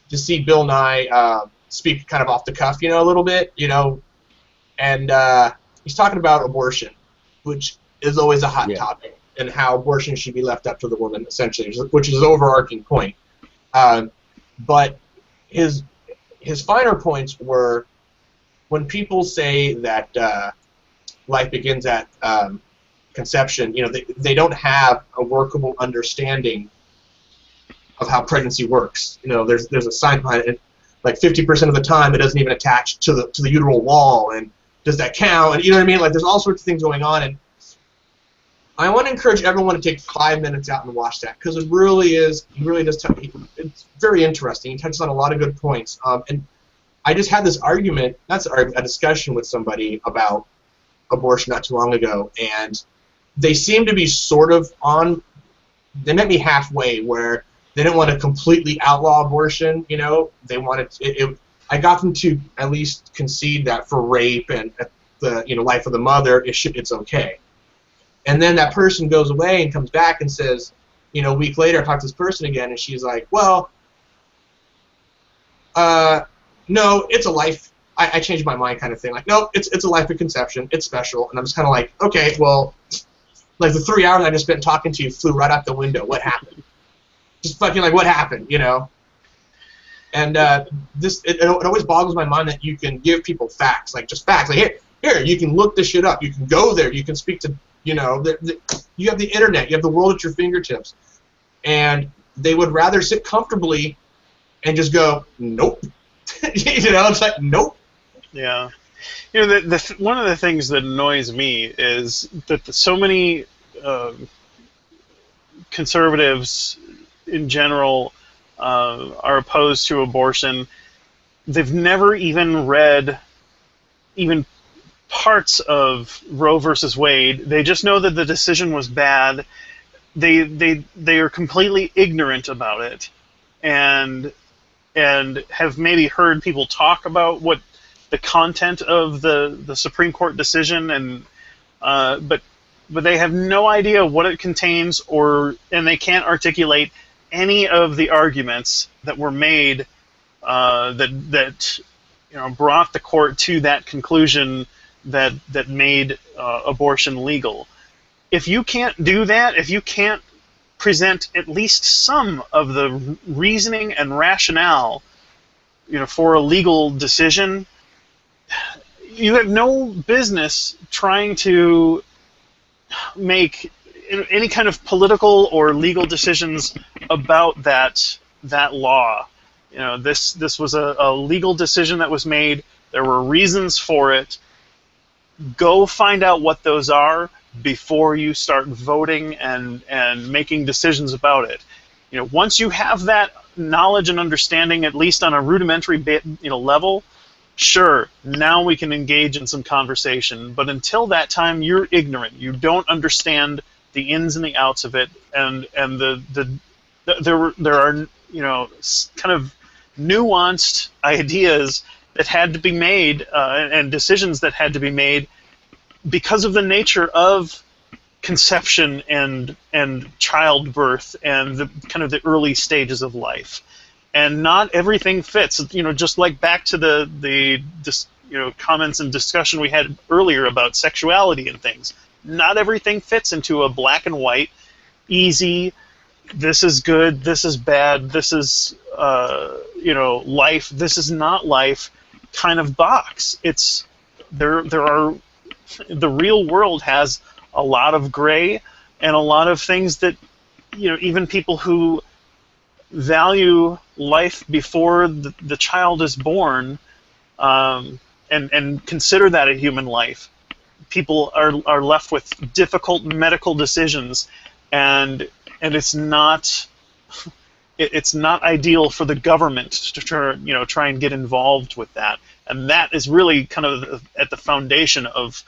to see Bill Nye speak kind of off the cuff, you know, a little bit, you know, and he's talking about abortion, which is always a hot topic, and how abortion should be left up to the woman, essentially, which is an overarching point. But his finer points were when people say that life begins at conception, you know, they don't have a workable understanding of how pregnancy works. You know, there's a sign behind it. Like 50% of the time, it doesn't even attach to the uteral wall, and does that count? And you know what I mean? Like, there's all sorts of things going on, and I want to encourage everyone to take 5 minutes out and watch that, because it really is. He really does. It's very interesting. He touches on a lot of good points. And I just had this argument, a discussion with somebody about abortion not too long ago, and they seem to be sort of on. They met me halfway, where they didn't want to completely outlaw abortion. You know, they wanted. I got them to at least concede that for rape and the life of the mother, it's okay. And then that person goes away and comes back and says, you know, a week later, I talked to this person again, and she's like, well, no, it's a life. I changed my mind, kind of thing. Like, no, it's a life of conception. It's special. And I'm just kind of like, okay, well, like the 3 hours I just spent talking to you flew right out the window. What happened? Just fucking like, what happened? You know. And it always boggles my mind that you can give people facts, like just facts. Like here, you can look this shit up. You can go there. You can speak to. You know, you have the internet, you have the world at your fingertips, and they would rather sit comfortably and just go, nope. You know, it's like, nope. Yeah. You know, one of the things that annoys me is that so many conservatives in general are opposed to abortion. They've never even read even parts of Roe versus Wade. They just know that the decision was bad. They are completely ignorant about it, and have maybe heard people talk about what the content of the Supreme Court decision, and but they have no idea what it contains, and they can't articulate any of the arguments that were made that you know brought the court to that conclusion that made abortion legal. If you can't do that, if you can't present at least some of the reasoning and rationale, you know, for a legal decision, you have no business trying to make any kind of political or legal decisions about that law. You know, this was a legal decision that was made. There were reasons for it. Go find out what those are before you start voting and making decisions about it. You know, once you have that knowledge and understanding, at least on a rudimentary level, sure, now we can engage in some conversation. But until that time, you're ignorant. You don't understand the ins and the outs of it, and there are, you know, kind of nuanced ideas that had to be made, and decisions that had to be made because of the nature of conception and childbirth and the kind of the early stages of life. And not everything fits. You know, just like back to the you know, comments and discussion we had earlier about sexuality and things. Not everything fits into a black and white, easy, this is good, this is bad, this is you know, life, this is not life kind of box. It's there are, the real world has a lot of gray and a lot of things that, you know, even people who value life before the child is born, and consider that a human life, people are left with difficult medical decisions, and it's not ideal for the government to try and get involved with that. And that is really kind of at the foundation of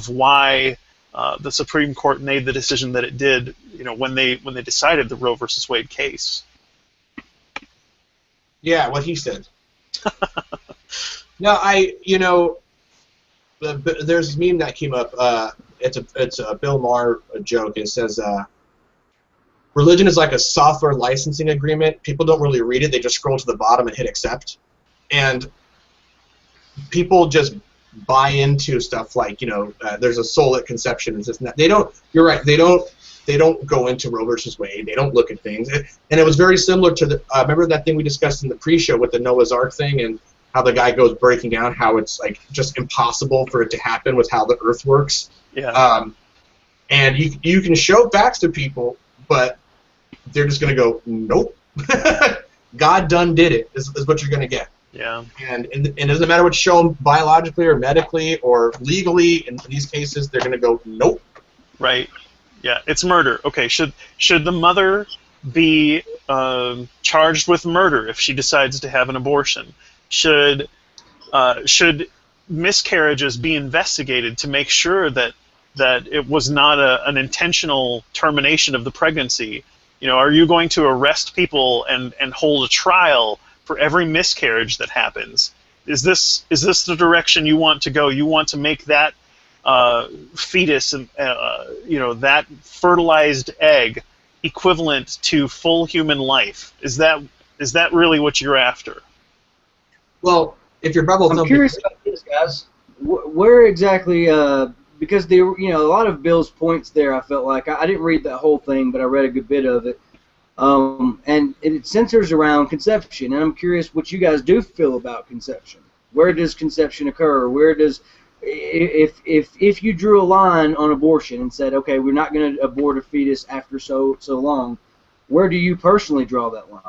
why the Supreme Court made the decision that it did, you know, when they decided the Roe versus Wade case. Yeah, what he said. No, you know, there's a meme that came up. It's a Bill Maher joke. It says, religion is like a software licensing agreement. People don't really read it. They just scroll to the bottom and hit accept. And people just buy into stuff like, you know, there's a soul at conception and this and that. They don't. You're right. They don't go into Roe versus Wade. They don't look at things. And it was very similar to the. Remember that thing we discussed in the pre-show with the Noah's Ark thing, and how the guy goes breaking down how it's like just impossible for it to happen with how the Earth works. Yeah. And you can show facts to people, but they're just gonna go, nope. God done did it. Is what you're gonna get. Yeah. And it doesn't matter what you show them biologically or medically or legally. In these cases, they're gonna go, nope. Right. Yeah. It's murder. Okay. Should the mother be charged with murder if she decides to have an abortion? Should miscarriages be investigated to make sure that it was not an intentional termination of the pregnancy? You know, are you going to arrest people and hold a trial for every miscarriage that happens? Is this the direction you want to go? You want to make that fetus and you know, that fertilized egg equivalent to full human life? Is that really what you're after? Well, if you're bubble I'm curious about this, guys. Where exactly? Because you know, a lot of Bill's points there, I felt like I didn't read that whole thing, but I read a good bit of it. And it centers around conception, and I'm curious what you guys do feel about conception. Where does conception occur? Where does, if you drew a line on abortion and said, okay, we're not going to abort a fetus after so long, where do you personally draw that line?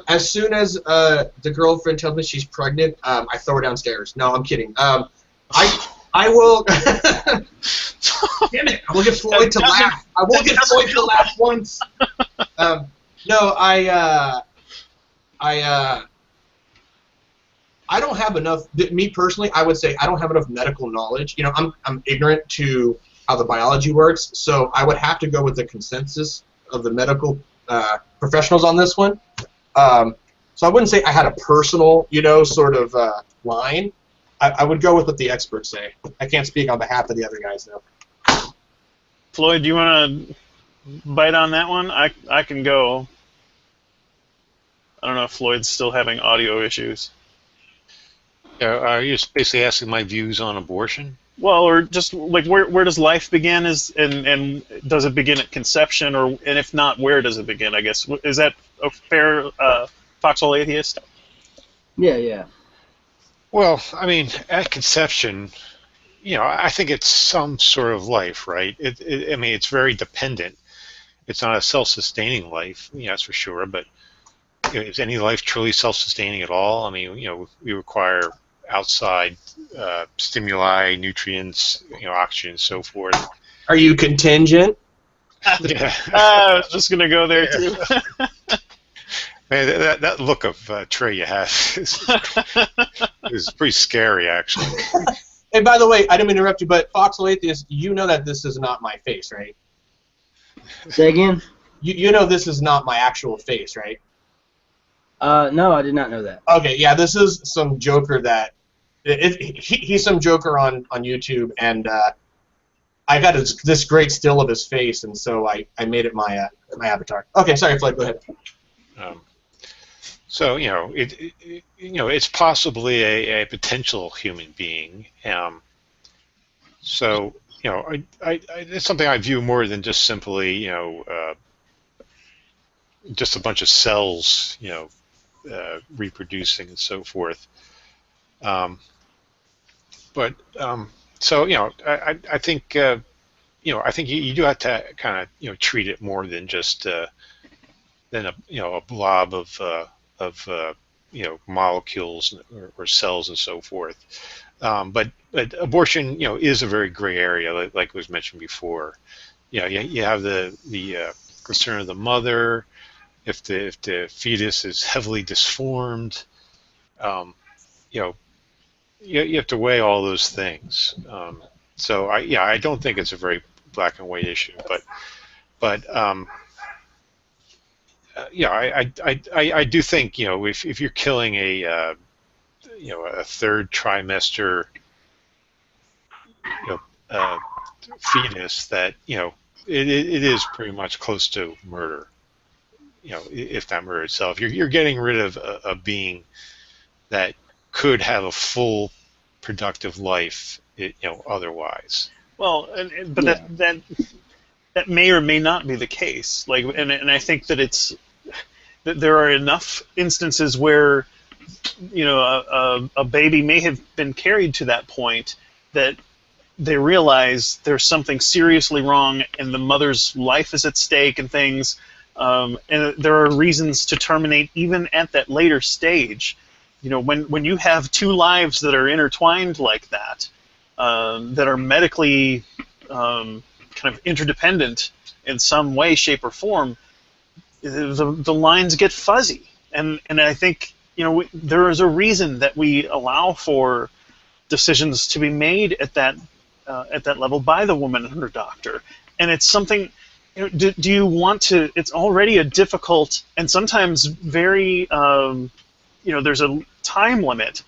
As soon as the girlfriend tells me she's pregnant, I throw her downstairs. No, I'm kidding. I will. Damn it! I will get Floyd to laugh. I will get Floyd to laugh once. No, I don't have enough. Me personally, I would say I don't have enough medical knowledge. You know, I'm ignorant to how the biology works, so I would have to go with the consensus of the medical professionals on this one. So I wouldn't say I had a personal, you know, sort of line. I would go with what the experts say. I can't speak on behalf of the other guys, though. Floyd, do you want to bite on that one? I can go. I don't know if Floyd's still having audio issues. Yeah, are you just basically asking my views on abortion? Well, or just like where does life begin? And does it begin at conception, and if not, where does it begin? I guess, is that a fair foxhole atheist? Yeah. Well, I mean, at conception, you know, I think it's some sort of life, right? I mean, it's very dependent. It's not a self-sustaining life, you know, that's for sure. But you know, is any life truly self-sustaining at all? I mean, you know, we require outside stimuli, nutrients, you know, oxygen, and so forth. Are you contingent? Yeah. I was just gonna go there too. Man, that look of Trey you have is pretty scary, actually. And by the way, I didn't mean to interrupt you, but Foxhole Atheist, you know that this is not my face, right? Say again? You know this is not my actual face, right? No, I did not know that. Okay, yeah, this is some joker that he's some joker on YouTube, and I got this great still of his face, and so I made it my avatar. Okay, sorry, Floyd, go ahead. So it's possibly a potential human being. So it's something I view more than just simply just a bunch of cells reproducing and so forth. So I think I think you do have to kind of treat it more than just than a blob of molecules or cells and so forth. But abortion is a very gray area, like was mentioned before. You have the concern of the mother. If the fetus is heavily disformed, you have to weigh all those things. So I don't think it's a very black and white issue, but I do think if you're killing a third trimester fetus, that it is pretty much close to murder. If not murder itself, you're getting rid of a being that could have a full productive life otherwise. Well, but Yeah. that may or may not be the case. And I think that that there are enough instances where a baby may have been carried to that point that they realize there's something seriously wrong and the mother's life is at stake and things. And there are reasons to terminate even at that later stage. When you have two lives that are intertwined like that, that are medically kind of interdependent in some way, shape, or form, the lines get fuzzy. And I think there is a reason that we allow for decisions to be made at that level by the woman and her doctor. And it's something. Do you want to? It's already a difficult and sometimes very. There's a time limit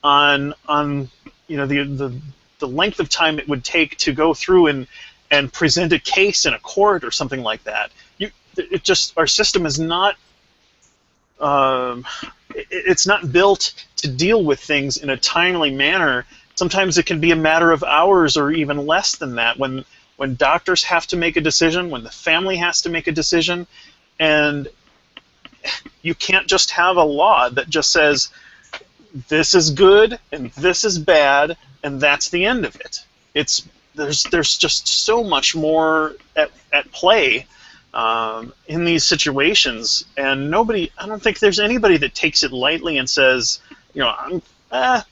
on the length of time it would take to go through and present a case in a court or something like that. Our system is not. It's not built to deal with things in a timely manner. Sometimes it can be a matter of hours or even less than that when doctors have to make a decision, when the family has to make a decision, and you can't just have a law that just says this is good and this is bad and that's the end of it. There's just so much more at play in these situations, and I don't think there's anybody that takes it lightly and says, I'm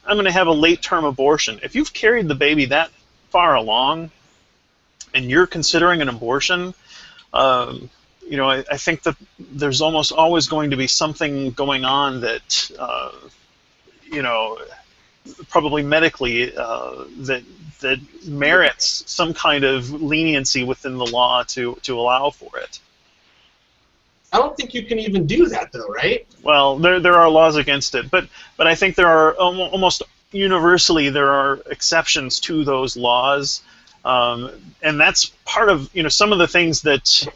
going to have a late-term abortion. If you've carried the baby that far along and you're considering an abortion, I think that there's almost always going to be something going on that, probably medically, that merits some kind of leniency within the law to allow for it. I don't think you can even do that, though, right? Well, there are laws against it, but I think there are almost universally there are exceptions to those laws, and that's part of some of the things that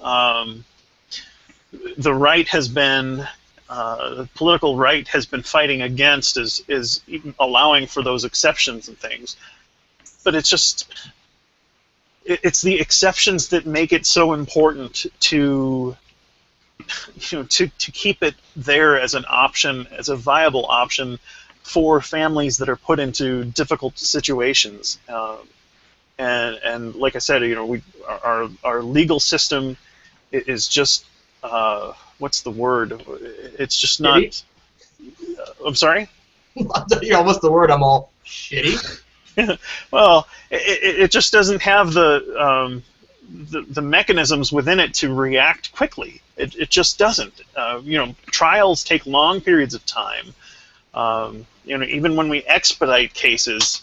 the right has been. The political right has been fighting against is even allowing for those exceptions and things, but it's the exceptions that make it so important to keep it there as an option, as a viable option for families that are put into difficult situations. And like I said, our legal system is just what's the word? It's just not. Shitty? I'm sorry? You almost the word. I'm all shitty. Well, it just doesn't have the the mechanisms within it to react quickly. It just doesn't. Trials take long periods of time. Even when we expedite cases,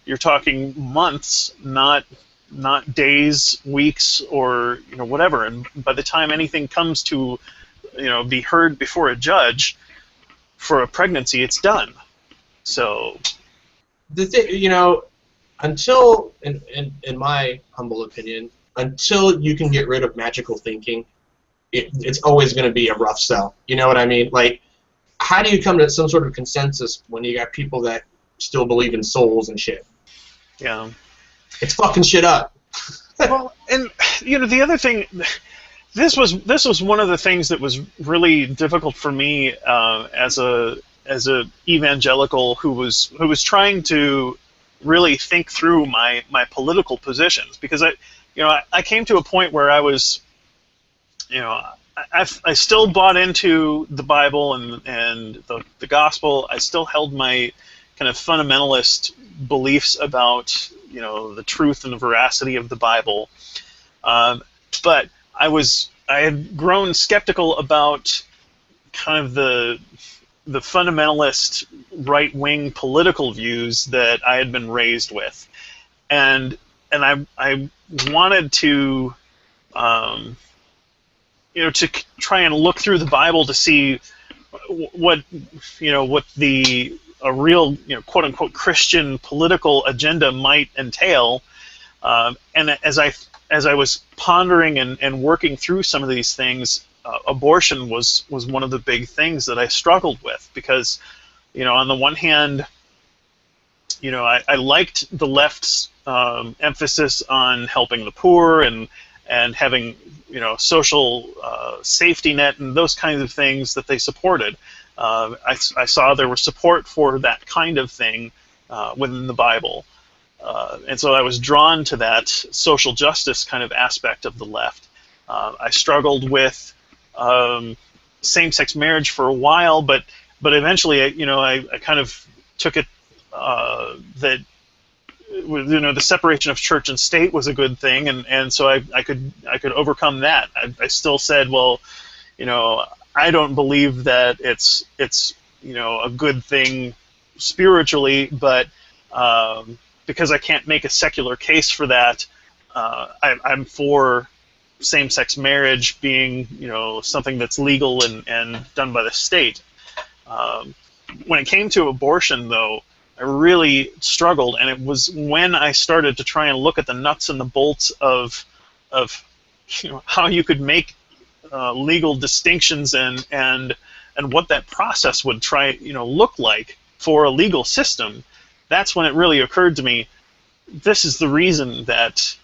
you're talking months, not days, weeks, or whatever. And by the time anything comes to be heard before a judge for a pregnancy, it's done. So the thing, until, in my humble opinion, until you can get rid of magical thinking, it's always going to be a rough sell. You know what I mean? Like, how do you come to some sort of consensus when you got people that still believe in souls and shit? Yeah. It's fucking shit up. Well, and the other thing, this was one of the things that was really difficult for me as a evangelical who was trying to really think through my political positions, because I came to a point where I was, I still bought into the Bible and the gospel. I still held my kind of fundamentalist beliefs about the truth and the veracity of the Bible, but I had grown skeptical about kind of the fundamentalist right-wing political views that I had been raised with, and I wanted to to try and look through the Bible to see what a real quote unquote Christian political agenda might entail, and as I was pondering and working through some of these things, abortion was one of the big things that I struggled with, because on the one hand, I liked the left's emphasis on helping the poor and having social safety net and those kinds of things that they supported. I saw there was support for that kind of thing within the Bible, and so I was drawn to that social justice kind of aspect of the left. I struggled with same-sex marriage for a while, but eventually, I kind of took it that the separation of church and state was a good thing, and so I could overcome that. I still said, well, I don't believe that it's a good thing spiritually, but because I can't make a secular case for that, I'm for same-sex marriage being something that's legal and done by the state. When it came to abortion, though, I really struggled, and it was when I started to try and look at the nuts and the bolts of how you could make legal distinctions and what that process would look like for a legal system. That's when it really occurred to me, this is the reason that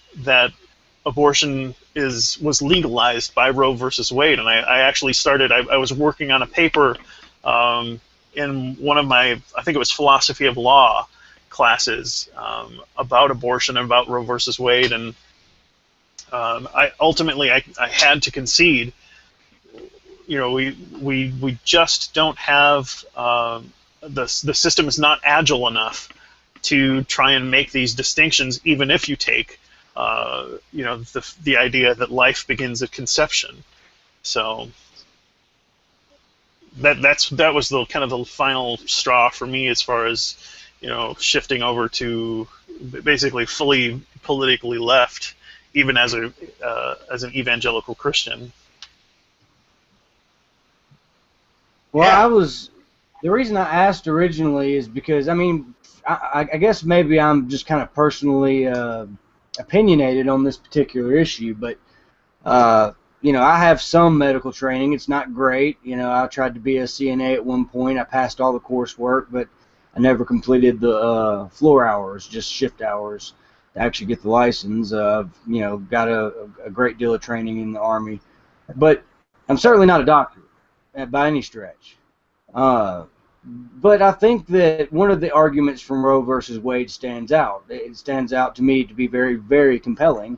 abortion was legalized by Roe versus Wade. And I actually started, I was working on a paper in one of my, I think it was philosophy of law classes, about abortion and about Roe versus Wade, and I ultimately had to concede. We just don't have the system is not agile enough to try and make these distinctions, even if you take the idea that life begins at conception. So that was the kind of the final straw for me, as far as shifting over to basically fully politically left, even as an evangelical Christian. Well, Yeah. the reason I asked originally is because, I guess maybe I'm just kind of personally opinionated on this particular issue, but I have some medical training. It's not great. I tried to be a CNA at one point. I passed all the coursework, but I never completed the floor hours, just shift hours, to actually get the license. Got a great deal of training in the Army, but I'm certainly not a doctor by any stretch. But I think that one of the arguments from Roe versus Wade stands out. It stands out to me to be very, very compelling,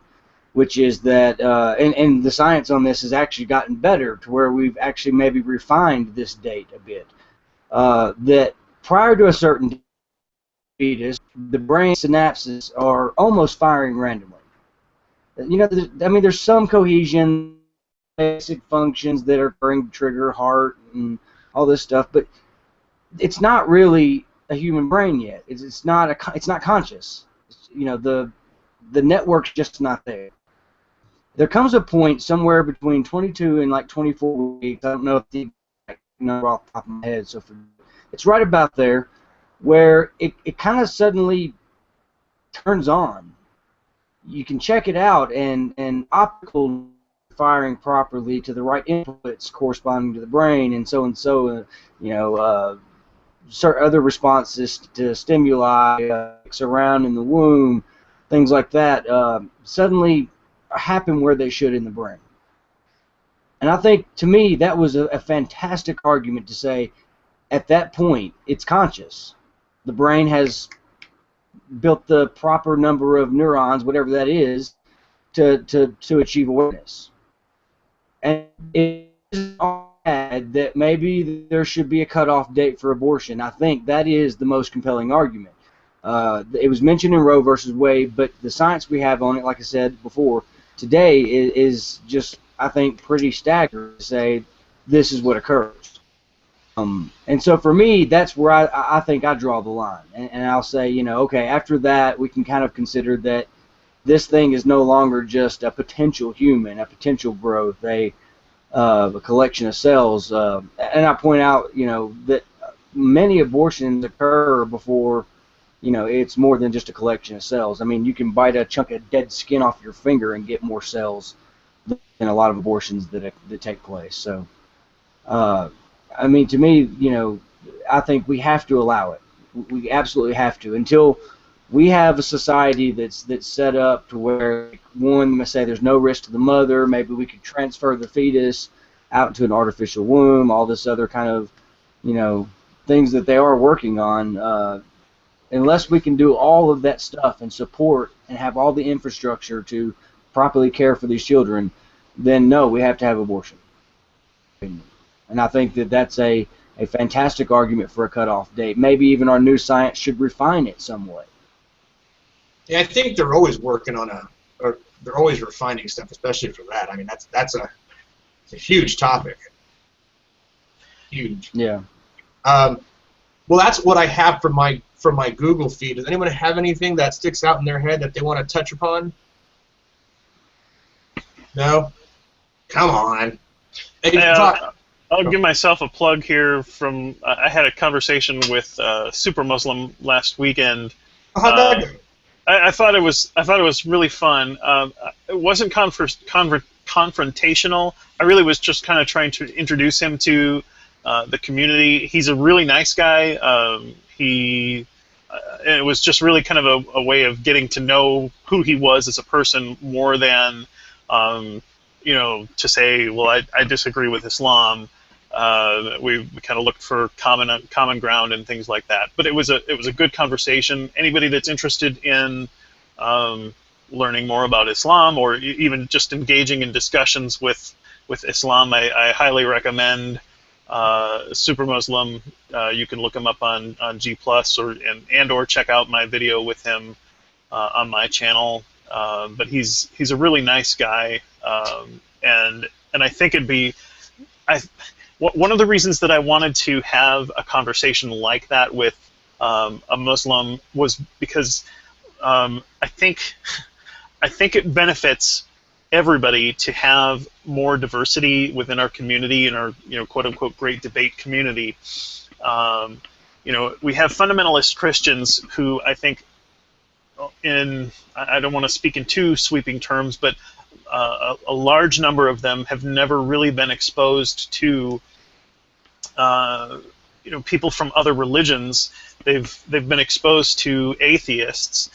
which is that, and the science on this has actually gotten better to where we've actually maybe refined this date a bit, that prior to a certain fetus, the brain synapses are almost firing randomly. There's some cohesion, basic functions that are occurring, trigger, heart, and all this stuff, but it's not really a human brain yet. It's not conscious. The network's just not there. There comes a point somewhere between 22 and like 24 weeks. I don't know if the number off the top of my head, so it's right about there, where it kind of suddenly turns on. You can check it out, and optical firing properly to the right inputs corresponding to the brain, and so certain other responses to stimuli around in the womb, things like that, suddenly happen where they should in the brain. And I think, to me, that was a fantastic argument to say, at that point, it's conscious. The brain has built the proper number of neurons, whatever that is, to achieve awareness. And it is bad that maybe there should be a cutoff date for abortion. I think that is the most compelling argument. It was mentioned in Roe versus Wade, but the science we have on it, like I said before, today is just, I think, pretty staggering to say this is what occurs. And so for me, that's where I think I draw the line. And I'll say, okay, after that, we can kind of consider that this thing is no longer just a potential human, a potential growth, a collection of cells. And I point out, that many abortions occur before, it's more than just a collection of cells. I mean, you can bite a chunk of dead skin off your finger and get more cells than a lot of abortions that take place. So, I mean, to me, I think we have to allow it. We absolutely have to, until we have a society that's set up to where, one, let's say there's no risk to the mother. Maybe we could transfer the fetus out into an artificial womb. All this other kind of, things that they are working on. Unless we can do all of that stuff and support and have all the infrastructure to properly care for these children, then no, we have to have abortion. And I think that that's a fantastic argument for a cutoff date. Maybe even our new science should refine it somewhat. Yeah, I think they're always working on or they're always refining stuff, especially for that. I mean, it's a huge topic. Huge. Yeah. Well, that's what I have for my Google feed. Does anyone have anything that sticks out in their head that they want to touch upon? No? Come on. I'll give myself a plug here. I had a conversation with Super Muslim last weekend. How'd that go? I thought it was really fun. It wasn't confrontational. I really was just kind of trying to introduce him to the community. He's a really nice guy. It was just really kind of a way of getting to know who he was as a person, more than to say, well, I disagree with Islam. We kind of looked for common ground and things like that. But it was a good conversation. Anybody that's interested in learning more about Islam, or even just engaging in discussions with Islam, I highly recommend Super Muslim. You can look him up on G+, or check out my video with him on my channel. But he's a really nice guy, and I think it'd be one of the reasons that I wanted to have a conversation like that with a Muslim was because I think it benefits everybody to have more diversity within our community, in our quote unquote great debate community. We have fundamentalist Christians who, I think, I don't want to speak in too sweeping terms, but a large number of them have never really been exposed to people from other religions. They've been exposed to atheists,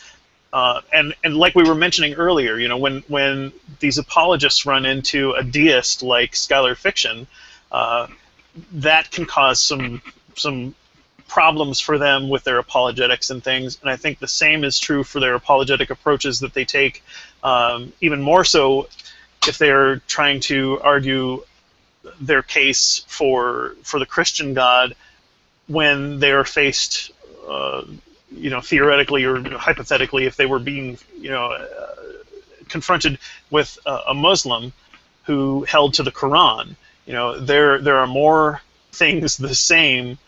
and like we were mentioning earlier, when these apologists run into a deist like Skylar Fiction, that can cause some problems for them with their apologetics and things. And I think the same is true for their apologetic approaches that they take, even more so if they're trying to argue their case for the Christian God, when they are faced, theoretically or hypothetically, if they were being, confronted with a Muslim who held to the Quran. There are more things the same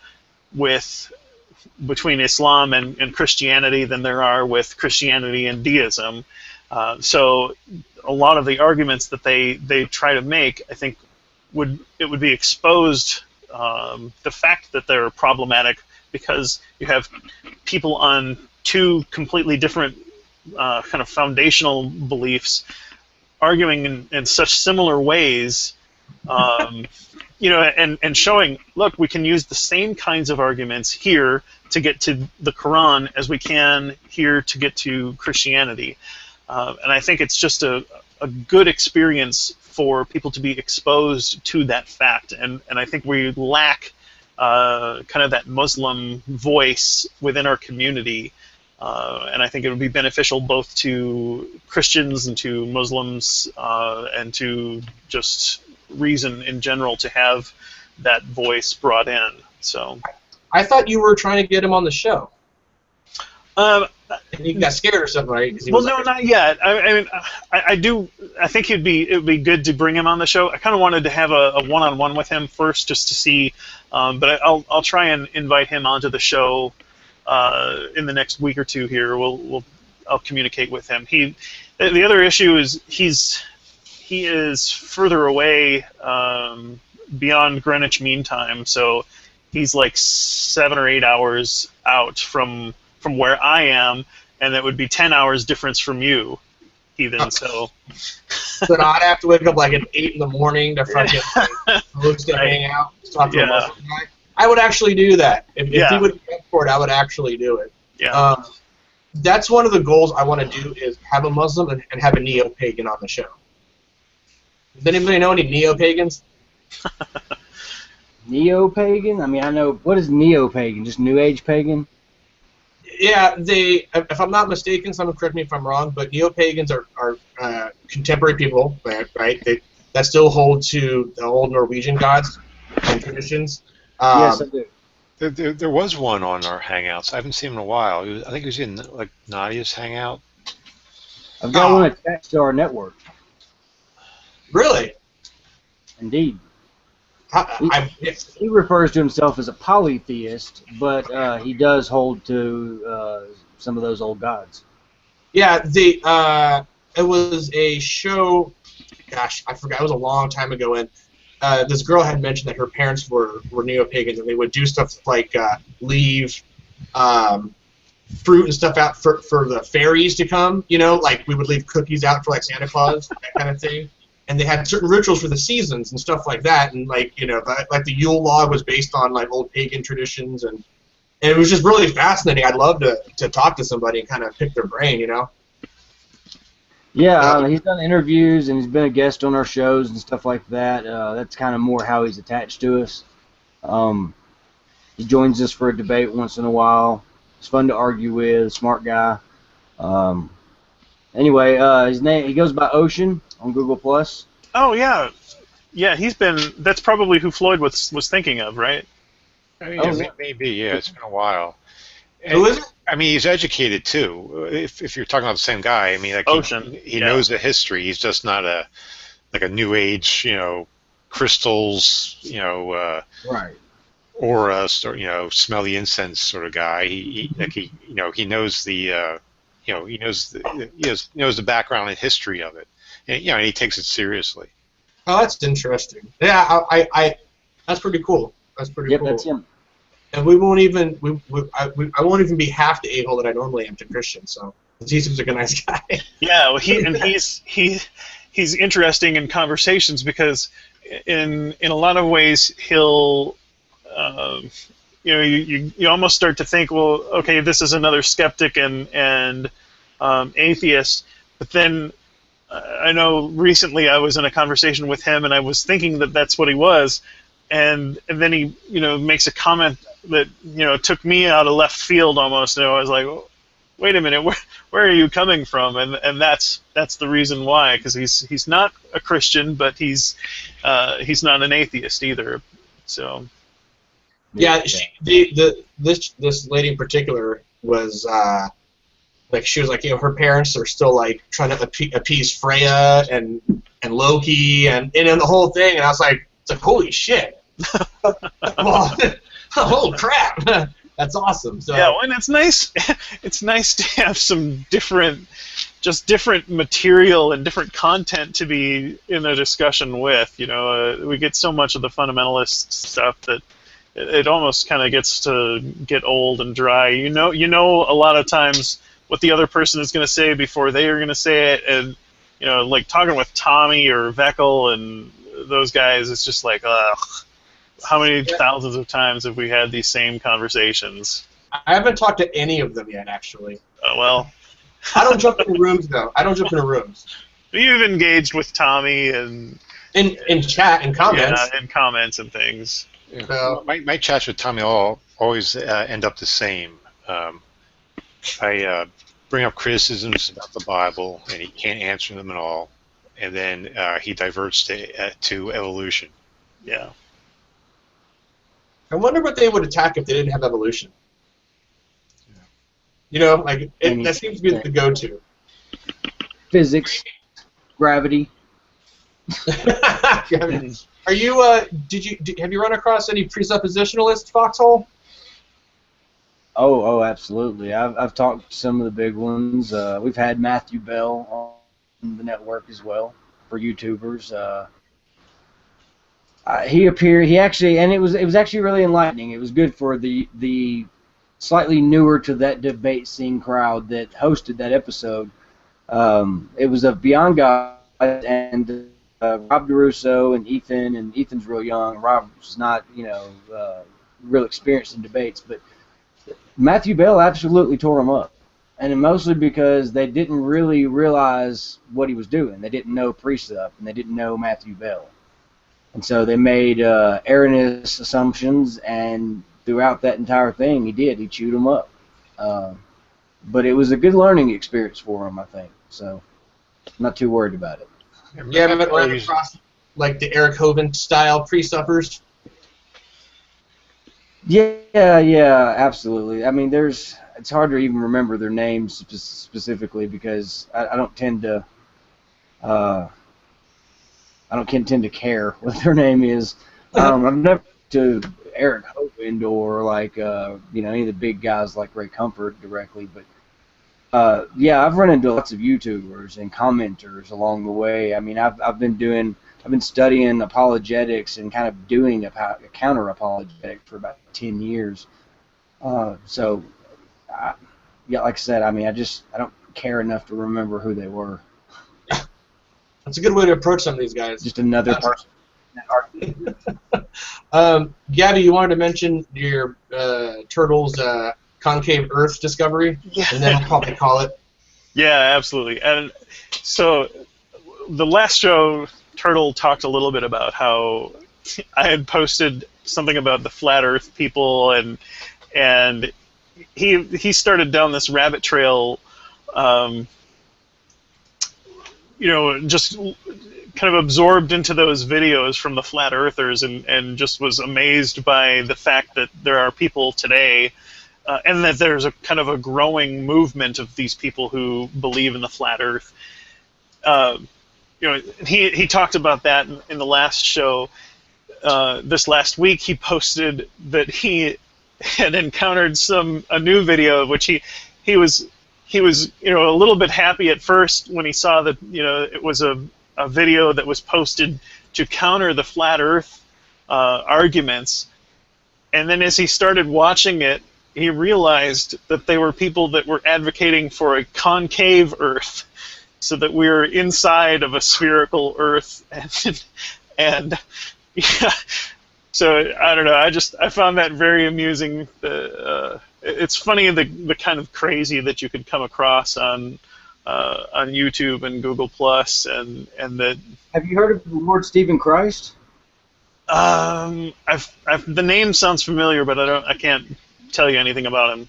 between Islam and Christianity than there are with Christianity and deism. So a lot of the arguments that they try to make, I think, would be exposed the fact that they're problematic, because you have people on two completely different kind of foundational beliefs arguing in such similar ways, and showing, look, we can use the same kinds of arguments here to get to the Quran as we can here to get to Christianity. And I think it's just a good experience for people to be exposed to that fact. And I think we lack kind of that Muslim voice within our community. And I think it would be beneficial both to Christians and to Muslims and to just reason in general to have that voice brought in. So I thought you were trying to get him on the show. And he got scared or something, right? Well, no, not yet. I mean, I do. I think it would be good to bring him on the show. I kind of wanted to have a one-on-one with him first, just to see. But I'll try and invite him onto the show in the next week or two. Here, I'll communicate with him. The other issue is he is further away beyond Greenwich Mean Time, so he's like 7 or 8 hours out from where I am, and that would be 10 hours difference from you, Heathen. So I'd have to wake up like at 8 in the morning to fucking host a hangout, talk to a Muslim guy. I would actually do that. If he would get for it, I would actually do it. Yeah. That's one of the goals I want to do, is have a Muslim and have a neo-pagan on the show. Does anybody know any neo-pagans? Neo-pagan? I mean, I know. What is neo-pagan? Just New Age pagan? Yeah, if I'm not mistaken, someone correct me if I'm wrong, but neo-pagans are contemporary people, right? That still hold to the old Norwegian gods and traditions. Yes, I do. There was one on our Hangouts. I haven't seen him in a while. I think he was in like Nadia's Hangout. I've got one attached to our network. Really? Indeed. Yes. He refers to himself as a polytheist, but he does hold to some of those old gods. Yeah, it was a show. Gosh, I forgot. It was a long time ago, and this girl had mentioned that her parents were neo-pagans, and they would do stuff like leave fruit and stuff out for the fairies to come. Like we would leave cookies out for like Santa Claus, that kind of thing. And they had certain rituals for the seasons and stuff like that, and like like the Yule log was based on like old pagan traditions, and it was just really fascinating. I'd love to talk to somebody and kind of pick their brain, Yeah, he's done interviews and he's been a guest on our shows and stuff like that. That's kind of more how he's attached to us. He joins us for a debate once in a while. He's fun to argue with, smart guy. Anyway, his name, he goes by Ocean on Google+. Oh, yeah. Yeah, that's probably who Floyd was thinking of, right? Maybe, yeah, it's been a while. Who is it? I mean, he's educated, too. If you're talking about the same guy, I mean, like Ocean. He knows the history. He's just not a New Age, crystals, right. Aura, smell the incense sort of guy. He knows the he knows the background and history of it, and and he takes it seriously. Oh, that's interesting. Yeah, I that's pretty cool. That's pretty cool. Yep, that's him. And we won't even I won't even be half the a-hole that I normally am to Christians. So he seems like a nice guy. Yeah, well, he's interesting in conversations because in a lot of ways he'll you almost start to think, well, okay, this is another skeptic and atheist, but then I know recently I was in a conversation with him and I was thinking that that's what he was, and then he makes a comment that took me out of left field almost, and I was like, wait a minute, where are you coming from? And that's the reason why, because he's not a Christian, but he's not an atheist either. So yeah, this lady in particular was like she was like, her parents are still like trying to appease Freya and Loki and the whole thing, and I was like, it's like, holy shit. Well, oh crap. That's awesome. So yeah, and it's nice. It's nice to have some different material and different content to be in a discussion with. We get so much of the fundamentalist stuff that it almost kind of gets to get old and dry. You know, a lot of times what the other person is going to say before they are going to say it, and like talking with Tommy or Veckel and those guys, it's just like, ugh. How many thousands of times have we had these same conversations? I haven't talked to any of them yet, actually. Well, I don't jump into rooms, though. I don't jump into rooms. You've engaged with Tommy and in chat and comments. Yeah, in comments and things. Yeah. So, my chats with Tommy always end up the same. I bring up criticisms about the Bible, and he can't answer them at all, and then he diverts to evolution. Yeah. I wonder what they would attack if they didn't have evolution. Like that seems to be the go-to. Physics, gravity. Are you? Have you run across any presuppositionalist foxhole? Oh, absolutely. I've talked to some of the big ones. We've had Matthew Bell on the network as well for YouTubers. He appeared. He actually, and it was actually really enlightening. It was good for the slightly newer to that debate scene crowd that hosted that episode. It was of Beyond God and Rob DeRusso and Ethan. And Ethan's real young. Rob's not, real experienced in debates, but Matthew Bell absolutely tore him up, and mostly because they didn't really realize what he was doing. They didn't know precept, and they didn't know Matthew Bell. And so they made erroneous assumptions, and throughout that entire thing, he chewed them up. But it was a good learning experience for him, I think. So I'm not too worried about it. Yeah, but ran across like the Eric Hovind style pre-suppers. Yeah, absolutely. I mean, it's hard to even remember their names specifically because I don't tend to. I don't tend to care what their name is. I've never to Eric Hovind or like any of the big guys like Ray Comfort directly, but I've run into lots of YouTubers and commenters along the way. I mean, I've been studying apologetics and kind of doing a counter apologetic for about 10 years. Like I said, I mean, I don't care enough to remember who they were. That's a good way to approach some of these guys. Just another person. Gabby, you wanted to mention your turtles concave Earth discovery, and then we'll probably call it. Yeah, absolutely. And so the last show, Turtle talked a little bit about how I had posted something about the flat Earth people, and he started down this rabbit trail. Just kind of absorbed into those videos from the flat earthers and just was amazed by the fact that there are people today and that there's a kind of a growing movement of these people who believe in the flat earth. He talked about that in the last show. This last week he posted that he had encountered a new video, which he was a little bit happy at first when he saw that it was a video that was posted to counter the flat Earth arguments, and then as he started watching it, he realized that they were people that were advocating for a concave Earth, so that we were inside of a spherical Earth, and yeah. So I don't know. I found that very amusing. It's funny the kind of crazy that you could come across on YouTube and Google Plus, and that. Have you heard of the Lord Stephen Christ? The name sounds familiar, but I can't tell you anything about him.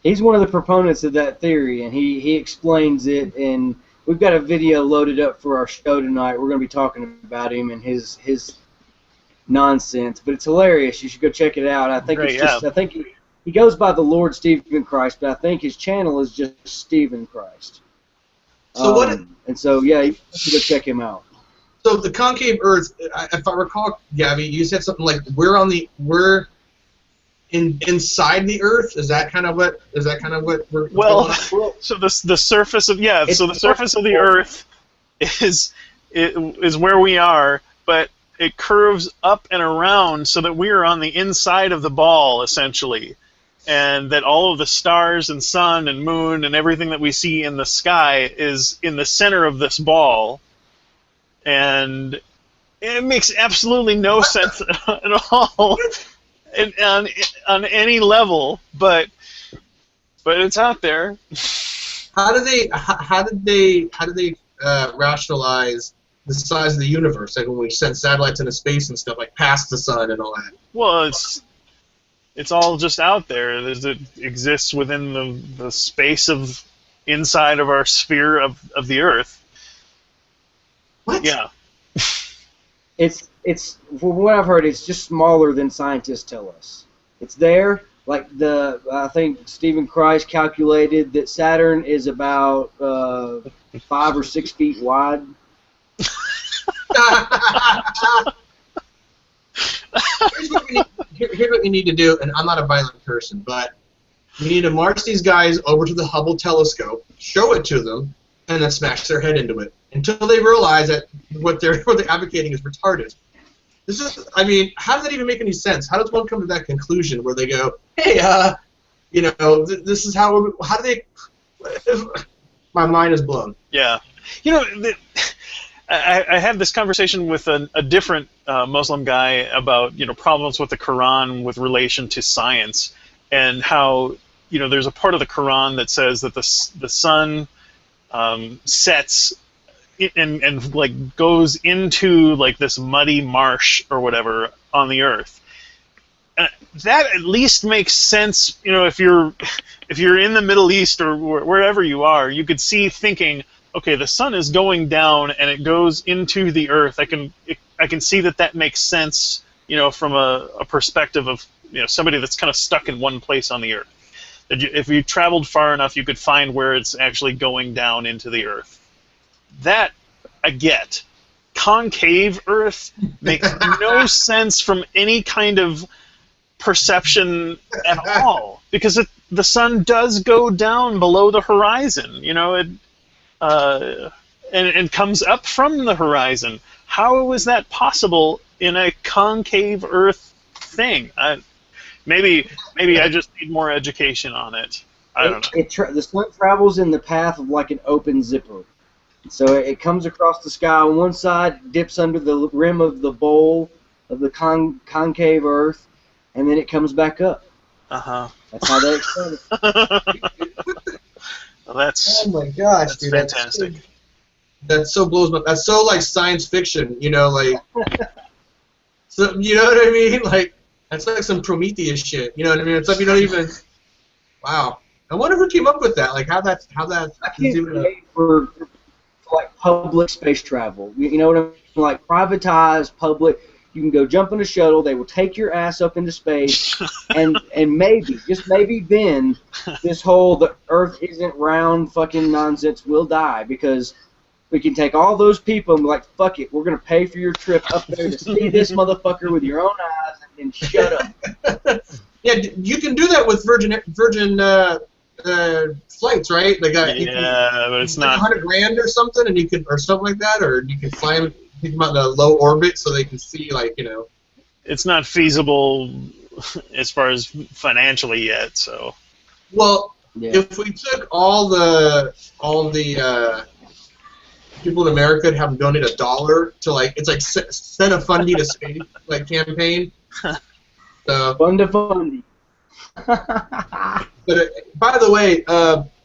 He's one of the proponents of that theory, and he explains it. And we've got a video loaded up for our show tonight. We're going to be talking about him and his nonsense, but it's hilarious. You should go check it out. I think I think he he goes by the Lord Stephen Christ, but I think his channel is just Stephen Christ. So what? And so yeah, you have to go check him out. So the concave Earth, if I recall, Gabby, you said something like we're inside the Earth. Is that kind of what we're? Well, so the surface of the surface of the Earth is where we are, but it curves up and around so that we are on the inside of the ball essentially, and that all of the stars and sun and moon and everything that we see in the sky is in the center of this ball. And it makes absolutely no sense at all on any level, but it's out there. How did they rationalize the size of the universe? Like when we send satellites into space and stuff, like past the sun and all that. Well, it's all just out there. It exists within the space of inside of our sphere of the Earth. What? Yeah. It's from what I've heard, it's just smaller than scientists tell us. It's there. Like I think Stephen Christ calculated that Saturn is about 5 or 6 feet wide. Here's what you need to do, and I'm not a violent person, but you need to march these guys over to the Hubble telescope, show it to them, and then smash their head into it until they realize that what they're advocating is retarded. This is, I mean, how does that even make any sense? How does one come to that conclusion where they go, hey, this is how do they? My mind is blown. Yeah, I had this conversation with a different Muslim guy about problems with the Quran with relation to science, and how there's a part of the Quran that says that the sun sets and like goes into like this muddy marsh or whatever on the earth. That at least makes sense. If you're in the Middle East or wherever you are, you could see thinking, okay, the sun is going down and it goes into the earth. I can see that makes sense. From a perspective of somebody that's kind of stuck in one place on the earth. If you traveled far enough, you could find where it's actually going down into the earth. That I get. Concave Earth makes no sense from any kind of perception at all, because the sun does go down below the horizon, and comes up from the horizon. How is that possible in a concave Earth thing? Maybe I just need more education on it. I don't know. The sun travels in the path of like an open zipper. So it comes across the sky on one side, dips under the rim of the bowl of the concave Earth, and then it comes back up. Uh-huh. That's how they explain it. Well, oh my gosh, that's dude, fantastic. That so blows my. That's so like science fiction, like. So you know what I mean? Like that's like some Prometheus shit. You know what I mean? It's like you don't even. Wow. I wonder who came up with that. Like how that. For like public space travel. You know what I mean? Like privatized public. You can go jump in a shuttle. They will take your ass up into space, and maybe, just maybe, then this whole the Earth isn't round fucking nonsense will die, because we can take all those people and be like, fuck it, we're gonna pay for your trip up there to see this motherfucker with your own eyes, and shut up. Yeah, you can do that with Virgin flights, right? Like but it's not $100,000 or something, and you can, or something like that, or you can fly them. Think about the low orbit so they can see, like, It's not feasible as far as financially yet, so. Well, if we took all the people in America and have them donate $1 to, like, it's like send a fundy to space, like, campaign. So. Fund to fundy. But by the way,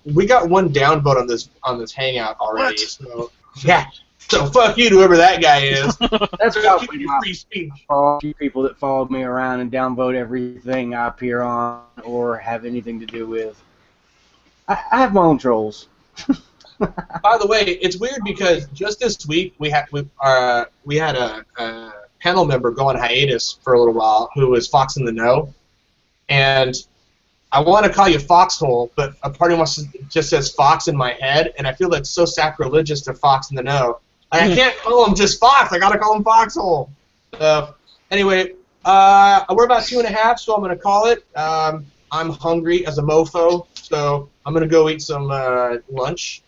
we got one downvote on this hangout already. What? So yeah. So fuck you to whoever that guy is. That's probably free speech. All the people that follow me around and downvote everything I appear on or have anything to do with. I have my own trolls. By the way, it's weird because just this week we had a panel member go on hiatus for a little while who was Fox in the Know, and I want to call you Foxhole, but a part of me just says Fox in my head, and I feel that's so sacrilegious to Fox in the Know. I can't call him just Fox. I got to call him Foxhole. Anyway, we're about 2.5, so I'm going to call it. I'm hungry as a mofo, so I'm going to go eat some lunch.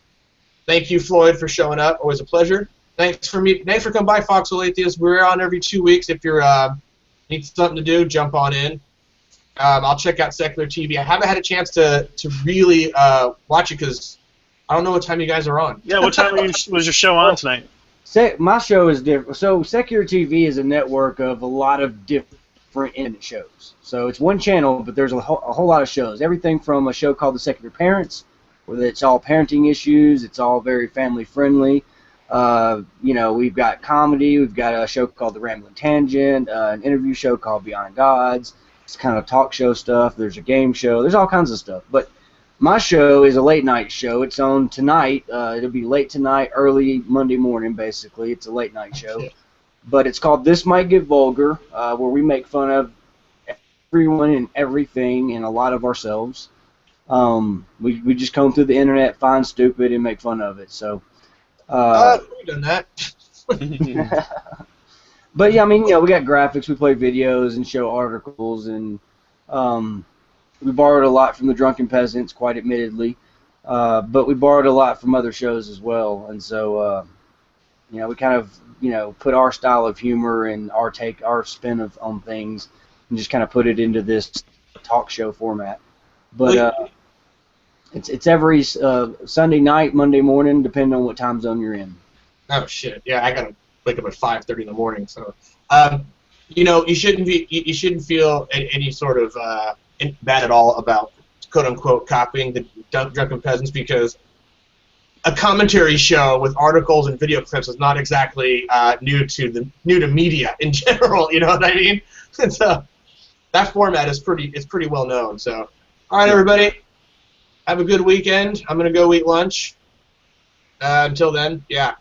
Thank you, Floyd, for showing up. Always a pleasure. Thanks for coming by, Foxhole Atheist. We're on every 2 weeks. If you're need something to do, jump on in. I'll check out Secular TV. I haven't had a chance to really watch it because I don't know what time you guys are on. Yeah, what time was your show on tonight? My show is different. So Secular TV is a network of a lot of different internet shows. So it's one channel, but there's a whole lot of shows. Everything from a show called The Secular Parents, where it's all parenting issues. It's all very family friendly. We've got comedy. We've got a show called The Rambling Tangent, an interview show called Beyond Gods. It's kind of talk show stuff. There's a game show. There's all kinds of stuff. But my show is a late night show. It's on tonight. It'll be late tonight, early Monday morning, basically. It's a late night show. But it's called This Might Get Vulgar, where we make fun of everyone and everything and a lot of ourselves. We just comb through the internet, find stupid, and make fun of it. So. We've done that. But yeah, I mean, we got graphics, we play videos and show articles, and we borrowed a lot from the Drunken Peasants, quite admittedly, but we borrowed a lot from other shows as well, and so we kind of put our style of humor and our spin on things, and just kind of put it into this talk show format. But it's every Sunday night, Monday morning, depending on what time zone you're in. Oh shit! Yeah, I gotta wake up at 5:30 in the morning. So, you shouldn't feel any sort of bad at all about quote unquote copying the Drunken Peasants, because a commentary show with articles and video clips is not exactly new to media in general. You know what I mean? So that format is pretty well known. So, all right, everybody. Have a good weekend. I'm going to go eat lunch. Until then, yeah.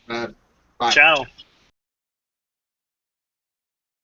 Bye. Ciao.